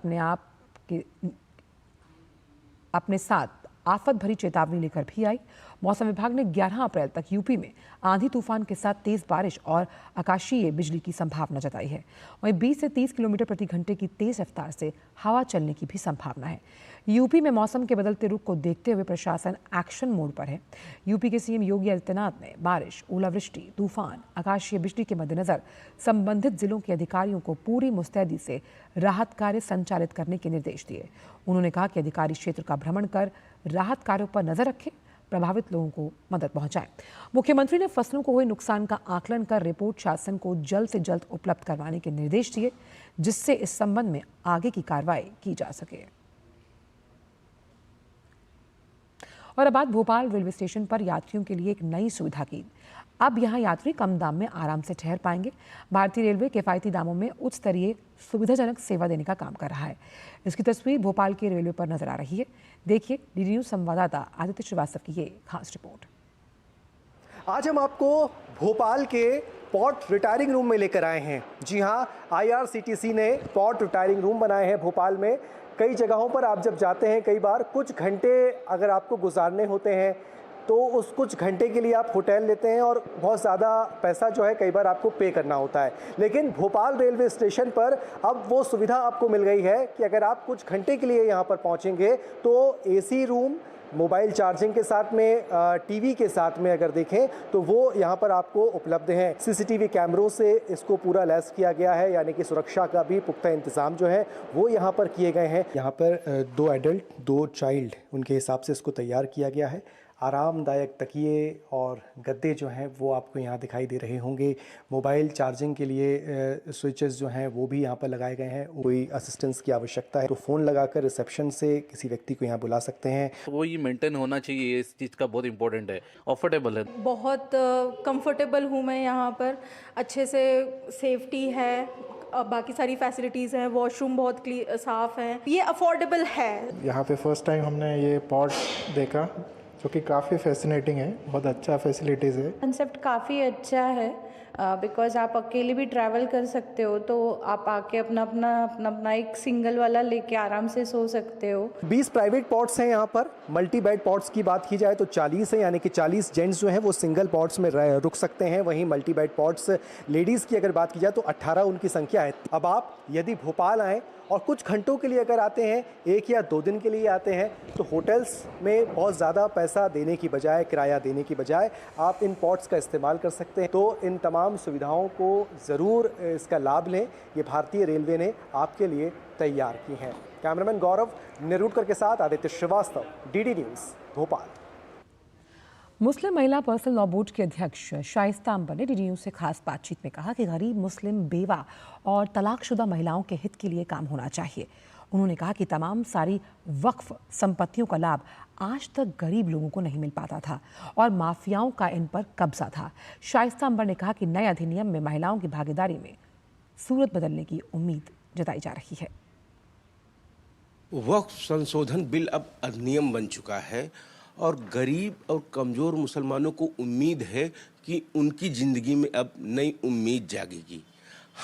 अपने साथ आफत भरी चेतावनी लेकर भी आई। मौसम विभाग ने 11 अप्रैल तक यूपी में आंधी तूफान के साथ तेज बारिश और आकाशीय बिजली की संभावना जताई है। वहीं 20 से 30 किलोमीटर प्रति घंटे की तेज रफ्तार से हवा चलने की भी संभावना है। यूपी में मौसम के बदलते रुख को देखते हुए प्रशासन एक्शन मोड पर है। यूपी के सीएम योगी आदित्यनाथ ने बारिश, ओलावृष्टि, तूफान, आकाशीय बिजली के मद्देनजर संबंधित जिलों के अधिकारियों को पूरी मुस्तैदी से राहत कार्य संचालित करने के निर्देश दिए। उन्होंने कहा कि अधिकारी क्षेत्र का भ्रमण कर राहत कार्यों पर नजर रखें, प्रभावित लोगों को मदद पहुंचाएं। मुख्यमंत्री ने फसलों को हुए नुकसान का आकलन कर रिपोर्ट शासन को जल्द से जल्द उपलब्ध करवाने के निर्देश दिए, जिससे इस संबंध में आगे की कार्रवाई की जा सके। और अब बात भोपाल रेलवे स्टेशन पर यात्रियों के लिए एक नई सुविधा की। अब यहां यात्री कम दाम में आराम से ठहर पाएंगे। भारतीय रेलवे किफायती दामों में उच्च स्तरीय सुविधाजनक सेवा देने का काम कर रहा है। इसकी तस्वीर भोपाल के रेलवे पर नजर आ रही है। देखिए डीडी न्यूज संवाददाता आदित्य श्रीवास्तव की ये खास रिपोर्ट। आज हम आपको भोपाल के पोर्ट रिटायरिंग रूम में लेकर आए हैं। जी हाँ, IRCTC ने पोर्ट रिटायरिंग रूम बनाए हैं भोपाल में। कई जगहों पर आप जब जाते हैं, कई बार कुछ घंटे अगर आपको गुजारने होते हैं तो उस कुछ घंटे के लिए आप होटल लेते हैं और बहुत ज़्यादा पैसा जो है कई बार आपको पे करना होता है। लेकिन भोपाल रेलवे स्टेशन पर अब वो सुविधा आपको मिल गई है कि अगर आप कुछ घंटे के लिए यहाँ पर पहुँचेंगे तो AC रूम, मोबाइल चार्जिंग के साथ में, टीवी के साथ में अगर देखें तो वो यहाँ पर आपको उपलब्ध हैं। CCTV कैमरों से इसको पूरा लैस किया गया है, यानी कि सुरक्षा का भी पुख्ता इंतज़ाम जो है वो यहाँ पर किए गए हैं। यहाँ पर 2 एडल्ट 2 चाइल्ड उनके हिसाब से इसको तैयार किया गया है। आरामदायक तकिए और गद्दे जो हैं वो आपको यहाँ दिखाई दे रहे होंगे। मोबाइल चार्जिंग के लिए स्विचेस जो हैं वो भी यहाँ पर लगाए गए हैं। कोई असिस्टेंस की आवश्यकता है तो फ़ोन लगाकर रिसेप्शन से किसी व्यक्ति को यहाँ बुला सकते हैं। वो ये मेंटेन होना चाहिए, इस चीज़ का बहुत इंपॉर्टेंट है। अफोर्डेबल है, बहुत कंफर्टेबल हूँ मैं यहाँ पर। अच्छे से सेफ्टी है, बाकी सारी फैसिलिटीज़ हैं, वॉशरूम बहुत साफ़ है, ये अफोर्डेबल है। यहाँ पे फर्स्ट टाइम हमने ये पॉड देखा जो कि काफ़ी फैसिनेटिंग है, बहुत अच्छा फैसिलिटीज़ है। कंसेप्ट काफ़ी अच्छा है बिकॉज आप अकेले भी ट्रैवल कर सकते हो, तो आप आके अपना एक सिंगल वाला लेके आराम से सो सकते हो। 20 प्राइवेट पॉड्स हैं यहाँ पर। मल्टी बेड पॉड्स की बात की जाए तो 40 है, यानी कि 40 जेंट्स जो हैं वो सिंगल पॉड्स में रुक सकते हैं। वहीं मल्टी बेड पॉड्स लेडीज़ की अगर बात की जाए तो 18 उनकी संख्या है। अब आप यदि भोपाल आएँ और कुछ घंटों के लिए अगर आते हैं, 1 या 2 दिन के लिए आते हैं, तो होटल्स में बहुत ज़्यादा पैसा देने की बजाय, किराया देने की बजाय आप इन पॉड्स का इस्तेमाल कर सकते हैं। तो इन तमाम सुविधाओं को ज़रूर इसका लाभ लें। ये भारतीय रेलवे ने आपके लिए तैयार की हैं। कैमरामैन गौरव नेरूटकर के साथ आदित्य श्रीवास्तव, DD न्यूज़ भोपाल। मुस्लिम महिला पर्सनल लॉ बोर्ड के अध्यक्ष शाइस्ता अंबर ने डीडी न्यूज़ से खास बातचीत में कहा कि गरीब मुस्लिम बेवा और तलाकशुदा महिलाओं के हित के लिए काम होना चाहिए। उन्होंने कहा कि तमाम सारी वक्फ संपत्तियों का लाभ आज तक गरीब लोगों को नहीं मिल पाता था और माफियाओं का इन पर कब्जा था। शाइस्ता अंबर ने कहा कि नए अधिनियम में महिलाओं की भागीदारी में सूरत बदलने की उम्मीद जताई जा रही है। वक्फ संशोधन बिल अब अधिनियम बन चुका है और गरीब और कमज़ोर मुसलमानों को उम्मीद है कि उनकी ज़िंदगी में अब नई उम्मीद जागेगी।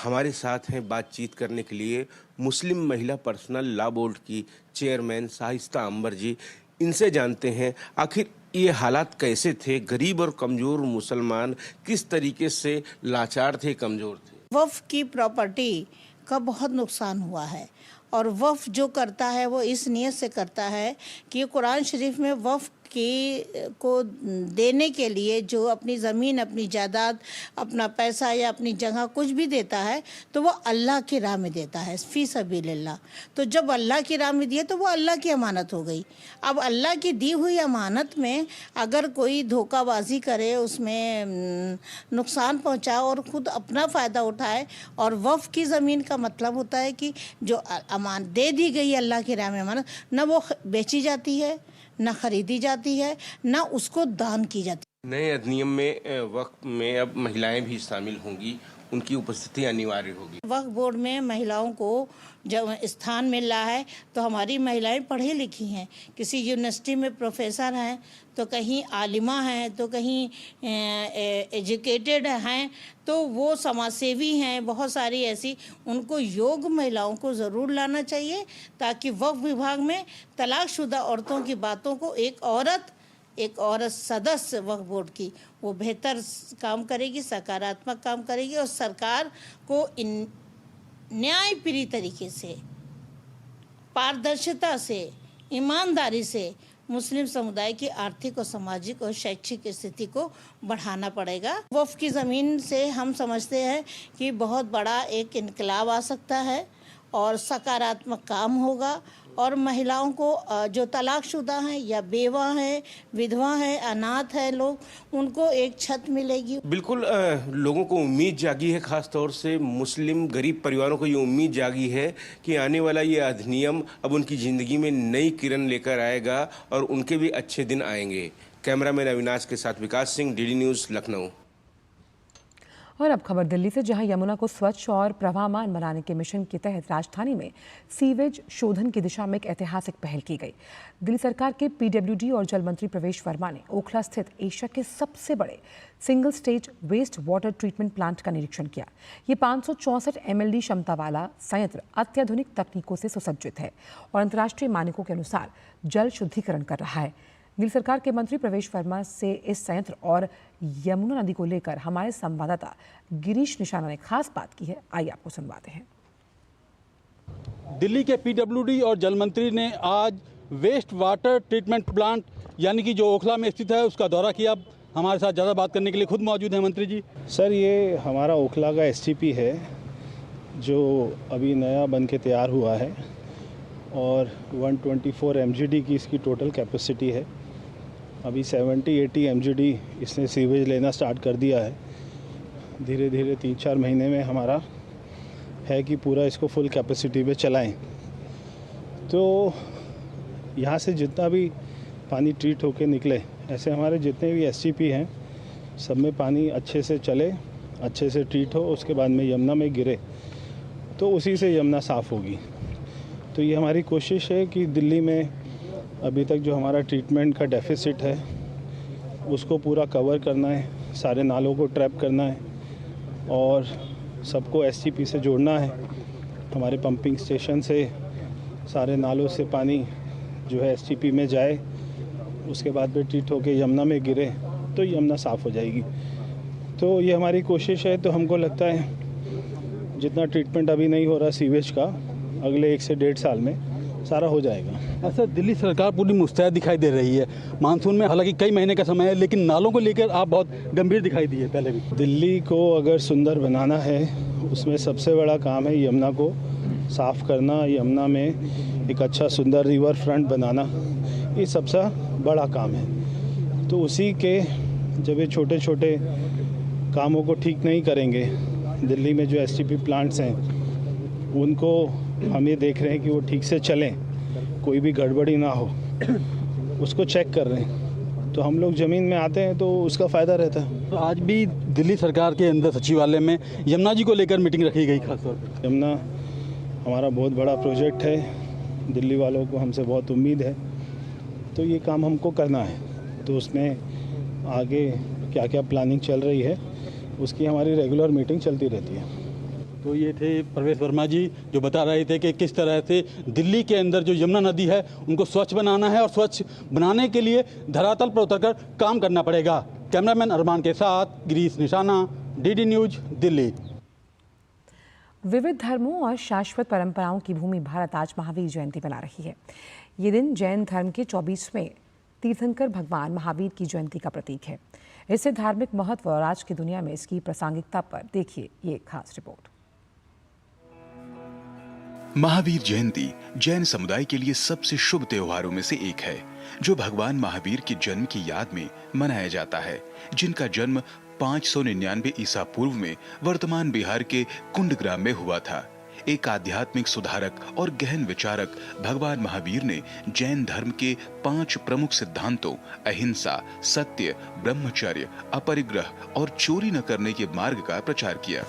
हमारे साथ हैं बातचीत करने के लिए मुस्लिम महिला पर्सनल लॉ बोर्ड की चेयरमैन शाइस्ता अंबर जी। इनसे जानते हैं आखिर ये हालात कैसे थे, गरीब और कमज़ोर मुसलमान किस तरीके से लाचार थे, कमज़ोर थे। वक्फ की प्रॉपर्टी का बहुत नुकसान हुआ है और वक्फ जो करता है वो इस नियत से करता है कि कुरान शरीफ में वक्फ को देने के लिए जो अपनी ज़मीन, अपनी जायदाद, अपना पैसा या अपनी जगह कुछ भी देता है तो वो अल्लाह की राह में देता है, फ़ी सबीलिल्लाह। तो जब अल्लाह की राह में दिए तो वो अल्लाह की अमानत हो गई। अब अल्लाह की दी हुई अमानत में अगर कोई धोखाबाजी करे, उसमें नुकसान पहुंचाए और ख़ुद अपना फ़ायदा उठाए, और वक्फ की ज़मीन का मतलब होता है कि जो अमान दे दी गई अल्लाह की राह में अमानत, न वो बेची जाती है, न खरीदी जाती है, न उसको दान की जाती है। नए अधिनियम में वक्फ में अब महिलाएं भी शामिल होंगी, उनकी उपस्थिति अनिवार्य होगी। वक्फ बोर्ड में महिलाओं को जब स्थान मिल रहा है तो हमारी महिलाएं पढ़ी लिखी हैं, किसी यूनिवर्सिटी में प्रोफेसर हैं तो कहीं आलिमा हैं तो कहीं एजुकेटेड हैं तो वो समाजसेवी हैं, बहुत सारी ऐसी। उनको योग महिलाओं को ज़रूर लाना चाहिए ताकि वक्फ विभाग में तलाकशुदा औरतों की बातों को एक औरत सदस्य वक्फ बोर्ड की वो बेहतर काम करेगी, सकारात्मक काम करेगी और सरकार को न्यायप्रिय तरीके से, पारदर्शिता से, ईमानदारी से मुस्लिम समुदाय की आर्थिक और सामाजिक और शैक्षिक स्थिति को बढ़ाना पड़ेगा। वक्फ की ज़मीन से हम समझते हैं कि बहुत बड़ा एक इनकलाब आ सकता है और सकारात्मक काम होगा और महिलाओं को जो तलाकशुदा हैं या बेवा हैं, विधवा हैं, अनाथ हैं लोग, उनको एक छत मिलेगी। बिल्कुल लोगों को उम्मीद जागी है, खास तौर से मुस्लिम गरीब परिवारों को ये उम्मीद जागी है कि आने वाला ये अधिनियम अब उनकी ज़िंदगी में नई किरण लेकर आएगा और उनके भी अच्छे दिन आएंगे। कैमरामैन अविनाश के साथ विकास सिंह, डीडी न्यूज़, लखनऊ। और अब खबर दिल्ली से, जहां यमुना को स्वच्छ और प्रवाहमान बनाने के मिशन के तहत राजधानी में सीवेज शोधन की दिशा में एक ऐतिहासिक पहल की गई। दिल्ली सरकार के पीडब्ल्यूडी और जल मंत्री प्रवेश वर्मा ने ओखला स्थित एशिया के सबसे बड़े single stage waste water treatment plant का निरीक्षण किया। ये 564 MLD क्षमता वाला संयंत्र अत्याधुनिक तकनीकों से सुसज्जित है और अंतर्राष्ट्रीय मानकों के अनुसार जल शुद्धिकरण कर रहा है। दिल्ली सरकार के मंत्री प्रवेश वर्मा से इस संयंत्र और यमुना नदी को लेकर हमारे संवाददाता गिरीश निशाना ने खास बात की है। आइए आपको सुनवाते हैं। दिल्ली के पीडब्ल्यूडी और जल मंत्री ने आज वेस्ट वाटर ट्रीटमेंट प्लांट यानी कि जो ओखला में स्थित है उसका दौरा किया। हमारे साथ ज़्यादा बात करने के लिए खुद मौजूद हैं मंत्री जी। सर, ये हमारा ओखला का STP है जो अभी नया बन के तैयार हुआ है और 124 MGD की इसकी टोटल कैपेसिटी है। अभी 70-80 MGD इसने सीवेज लेना स्टार्ट कर दिया है। धीरे धीरे 3-4 महीने में हमारा है कि पूरा इसको फुल कैपेसिटी पे चलाएं। तो यहाँ से जितना भी पानी ट्रीट होके निकले, ऐसे हमारे जितने भी STP हैं सब में पानी अच्छे से चले, अच्छे से ट्रीट हो, उसके बाद में यमुना में गिरे तो उसी से यमुना साफ़ होगी। तो ये हमारी कोशिश है कि दिल्ली में अभी तक जो हमारा ट्रीटमेंट का डेफिसिट है उसको पूरा कवर करना है, सारे नालों को ट्रैप करना है और सबको STP से जोड़ना है। हमारे पंपिंग स्टेशन से सारे नालों से पानी जो है STP में जाए, उसके बाद में ट्रीट होके यमुना में गिरे तो यमुना साफ़ हो जाएगी। तो ये हमारी कोशिश है। तो हमको लगता है जितना ट्रीटमेंट अभी नहीं हो रहा सीवेज का, अगले 1 से 1.5 साल में सारा हो जाएगा। ऐसा दिल्ली सरकार पूरी मुस्तैद दिखाई दे रही है। मानसून में हालांकि कई महीने का समय है, लेकिन नालों को लेकर आप बहुत गंभीर दिखाई दिए पहले भी। दिल्ली को अगर सुंदर बनाना है उसमें सबसे बड़ा काम है यमुना को साफ़ करना, यमुना में एक अच्छा सुंदर रिवर फ्रंट बनाना, ये सबसे बड़ा काम है। तो उसी के जब ये छोटे छोटे कामों को ठीक नहीं करेंगे, दिल्ली में जो STP प्लांट्स हैं उनको हम ये देख रहे हैं कि वो ठीक से चलें, कोई भी गड़बड़ी ना हो, उसको चेक कर रहे हैं। तो हम लोग ज़मीन में आते हैं तो उसका फ़ायदा रहता है। आज भी दिल्ली सरकार के अंदर सचिवालय में यमुना जी को लेकर मीटिंग रखी गई खासतौर पर। यमुना हमारा बहुत बड़ा प्रोजेक्ट है, दिल्ली वालों को हमसे बहुत उम्मीद है, तो ये काम हमको करना है। तो उसमें आगे क्या क्या प्लानिंग चल रही है उसकी हमारी रेगुलर मीटिंग चलती रहती है। तो ये थे प्रवेश वर्मा जी जो बता रहे थे कि किस तरह से दिल्ली के अंदर जो यमुना नदी है उनको स्वच्छ बनाना है और स्वच्छ बनाने के लिए धरातल पर उतरकर काम करना पड़ेगा। कैमरामैन अरमान के साथ गिरीश निशाना, डीडी न्यूज, दिल्ली। विविध धर्मों और शाश्वत परंपराओं की भूमि भारत आज महावीर जयंती मना रही है। ये दिन जैन धर्म के 24वें तीर्थंकर भगवान महावीर की जयंती का प्रतीक है। इससे धार्मिक महत्व और आज की दुनिया में इसकी प्रासंगिकता पर देखिए ये खास रिपोर्ट। महावीर जयंती जैन समुदाय के लिए सबसे शुभ त्योहारों में से एक है, जो भगवान महावीर के जन्म की याद में मनाया जाता है, जिनका जन्म 599 ईसा पूर्व में वर्तमान बिहार के कुंडग्राम में हुआ था। एक आध्यात्मिक सुधारक और गहन विचारक भगवान महावीर ने जैन धर्म के 5 प्रमुख सिद्धांतों अहिंसा, सत्य, ब्रह्मचर्य, अपरिग्रह और चोरी न करने के मार्ग का प्रचार किया।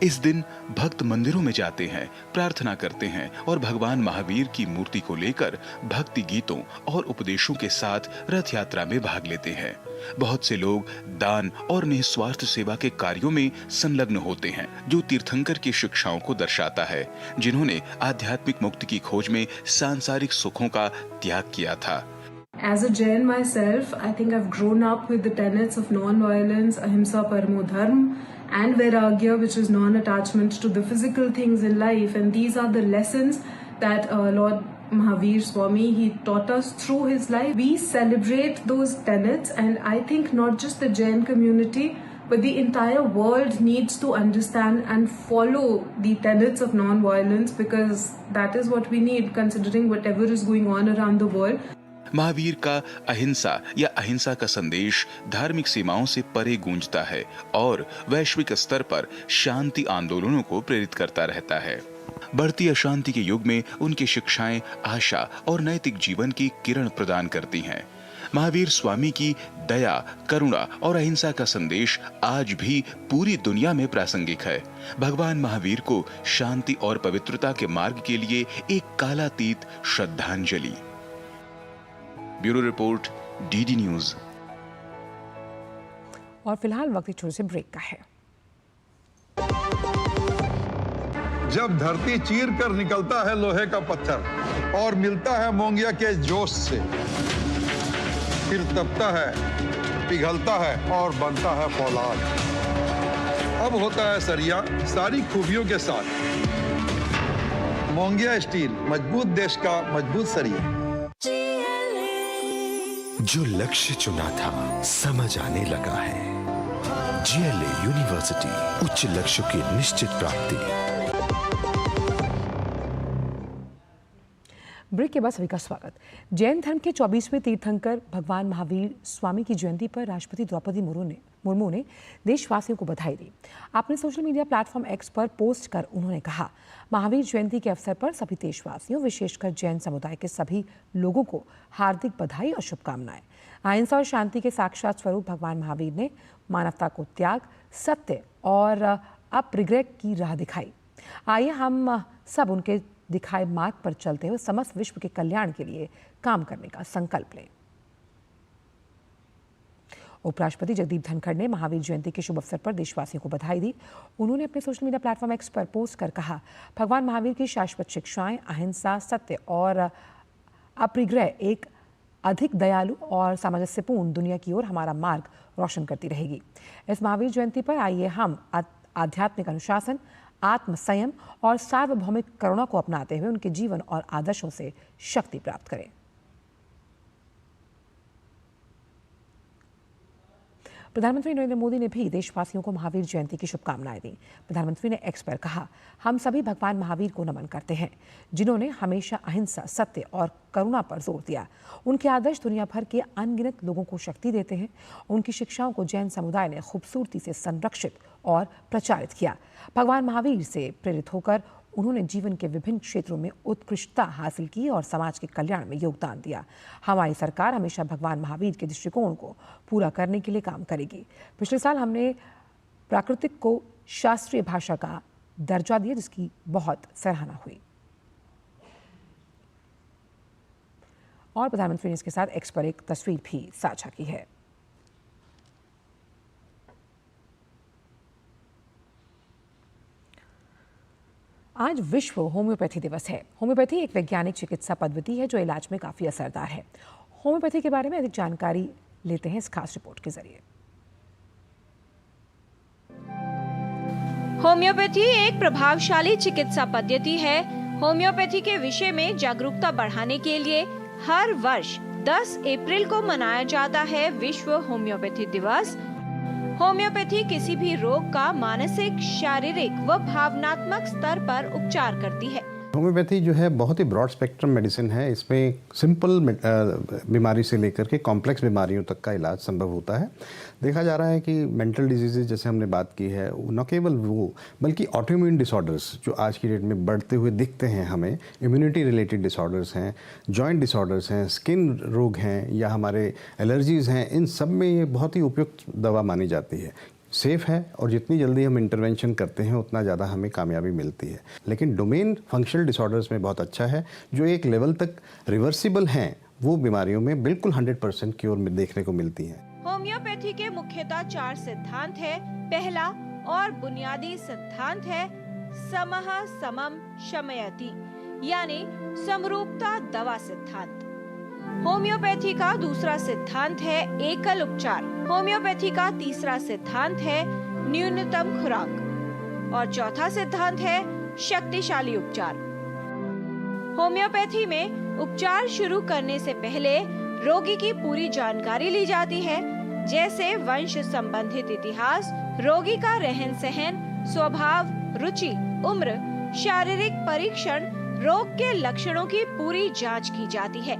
इस दिन भक्त मंदिरों में जाते हैं, प्रार्थना करते हैं और भगवान महावीर की मूर्ति को लेकर भक्ति गीतों और उपदेशों के साथ रथ यात्रा में भाग लेते हैं। बहुत से लोग दान और निस्वार्थ सेवा के कार्यों में संलग्न होते हैं, जो तीर्थंकर की शिक्षाओं को दर्शाता है, जिन्होंने आध्यात्मिक मुक्ति की खोज में सांसारिक सुखों का त्याग किया था। As a Jain myself, I think I've grown up with the tenets of non-violence, ahimsa paramo dharma, and vairagya, which is non-attachment to the physical things in life. And these are the lessons that Lord Mahavir Swami, he taught us through his life. We celebrate those tenets, and I think not just the Jain community, but the entire world needs to understand and follow the tenets of non-violence, because that is what we need, considering whatever is going on around the world. Mahavir का अहिंसा या अहिंसा का संदेश धार्मिक सीमाओं से परे गूंजता है और वैश्विक स्तर पर शांति आंदोलनों को प्रेरित करता रहता है। बढ़ती अशांति के युग में उनकी शिक्षाएं आशा और नैतिक जीवन की किरण प्रदान करती हैं। महावीर स्वामी की दया, करुणा और अहिंसा का संदेश आज भी पूरी दुनिया में प्रासंगिक है। भगवान महावीर को शांति और पवित्रता के मार्ग के लिए एक कालातीत श्रद्धांजलि। Bureau report, DD news. और फिलहाल वक्त एक छोटे से ब्रेक का है। जब धरती चीर कर निकलता है लोहे का पत्थर और मिलता है मोंगिया के जोश से, फिर तपता है, पिघलता है और बनता है फौलाद। अब होता है सरिया सारी खूबियों के साथ। मोंगिया स्टील, मजबूत देश का मजबूत सरिया। जो लक्ष्य चुना था समझ आने लगा है। GLA यूनिवर्सिटी, उच्च लक्ष्य की निश्चित प्राप्ति। ब्रेक के बाद सभी का स्वागत। जैन धर्म के 24वें तीर्थंकर भगवान महावीर स्वामी की जयंती पर राष्ट्रपति द्रौपदी मुर्मू ने देशवासियों को बधाई दी। अपने सोशल मीडिया प्लेटफॉर्म एक्स पर पोस्ट कर उन्होंने कहा, महावीर जयंती के अवसर पर सभी देशवासियों, विशेषकर जैन समुदाय के सभी लोगों को हार्दिक बधाई और शुभकामनाएं। अहिंसा और शांति के साक्षात स्वरूप भगवान महावीर ने मानवता को त्याग, सत्य और अपरिग्रह की राह दिखाई। आइए हम सब उनके दिखाए मार्ग पर चलते हुए समस्त विश्व के कल्याण के लिए काम करने का संकल्प लें। उपराष्ट्रपति जगदीप धनखड़ ने महावीर जयंती के शुभ अवसर पर देशवासियों को बधाई दी। उन्होंने अपने सोशल मीडिया प्लेटफॉर्म एक्स पर पोस्ट कर कहा, भगवान महावीर की शाश्वत शिक्षाएं अहिंसा, सत्य और अपरिग्रह एक अधिक दयालु और सामंजस्यपूर्ण दुनिया की ओर हमारा मार्ग रोशन करती रहेगी। इस महावीर जयंती पर आइए हम आध्यात्मिक अनुशासन, आत्म संयम और सार्वभौमिक करुणा को अपनाते हुए उनके जीवन और आदर्शों से शक्ति प्राप्त करें। प्रधानमंत्री नरेंद्र मोदी ने भी देशवासियों को महावीर जयंती की शुभकामनाएं दी। प्रधानमंत्री ने एक्स पर कहा, हम सभी भगवान महावीर को नमन करते हैं, जिन्होंने हमेशा अहिंसा, सत्य और करुणा पर जोर दिया। उनके आदर्श दुनिया भर के अनगिनत लोगों को शक्ति देते हैं। उनकी शिक्षाओं को जैन समुदाय ने खूबसूरती से संरक्षित और प्रचारित किया। भगवान महावीर से प्रेरित होकर उन्होंने जीवन के विभिन्न क्षेत्रों में उत्कृष्टता हासिल की और समाज के कल्याण में योगदान दिया। हमारी सरकार हमेशा भगवान महावीर के दृष्टिकोण को पूरा करने के लिए काम करेगी। पिछले साल हमने प्राकृतिक को शास्त्रीय भाषा का दर्जा दिया, जिसकी बहुत सराहना हुई। और प्रधानमंत्री ने इसके साथ एक्स पर एक तस्वीर भी साझा की है। आज विश्व होम्योपैथी दिवस है। होम्योपैथी एक वैज्ञानिक चिकित्सा पद्धति है जो इलाज में काफ़ी असरदार है। होम्योपैथी के बारे में अधिक जानकारी लेते हैं इस खास रिपोर्ट के जरिए। होम्योपैथी एक प्रभावशाली चिकित्सा पद्धति है। होम्योपैथी के विषय में जागरूकता बढ़ाने के लिए हर वर्ष 10 अप्रैल को मनाया जाता है विश्व होम्योपैथी दिवस। होम्योपैथी किसी भी रोग का मानसिक, शारीरिक व भावनात्मक स्तर पर उपचार करती है। होम्योपैथी जो है बहुत ही ब्रॉड स्पेक्ट्रम मेडिसिन है। इसमें सिंपल बीमारी से लेकर के कॉम्प्लेक्स बीमारियों तक का इलाज संभव होता है। देखा जा रहा है कि मेंटल डिजीजेज जैसे हमने बात की है, न केवल वो बल्कि ऑटोइम्यून डिसऑर्डर्स जो आज की डेट में बढ़ते हुए दिखते हैं हमें, इम्यूनिटी रिलेटेड डिसऑर्डर्स हैं, जॉइंट डिसऑर्डर्स हैं, स्किन रोग हैं या हमारे एलर्जीज़ हैं, इन सब में ये बहुत ही उपयुक्त दवा मानी जाती है। सेफ है और जितनी जल्दी हम इंटरवेंशन करते हैं उतना ज़्यादा हमें कामयाबी मिलती है। लेकिन डोमेन फंक्शनल डिसऑर्डर्स में बहुत अच्छा है, जो एक लेवल तक रिवर्सिबल हैं, वो बीमारियों में बिल्कुल 100% क्योर देखने को मिलती हैं। होम्योपैथी के मुख्यतः 4 सिद्धांत है। पहला और बुनियादी सिद्धांत है समः समम शमयति, यानी समरूपता दवा सिद्धांत। होम्योपैथी का दूसरा सिद्धांत है एकल उपचार। होम्योपैथी का तीसरा सिद्धांत है न्यूनतम खुराक और चौथा सिद्धांत है शक्तिशाली उपचार। होम्योपैथी में उपचार शुरू करने से पहले रोगी की पूरी जानकारी ली जाती है, जैसे वंश संबंधित इतिहास, रोगी का रहन सहन, स्वभाव, रुचि, उम्र, शारीरिक परीक्षण, रोग के लक्षणों की पूरी जांच की जाती है।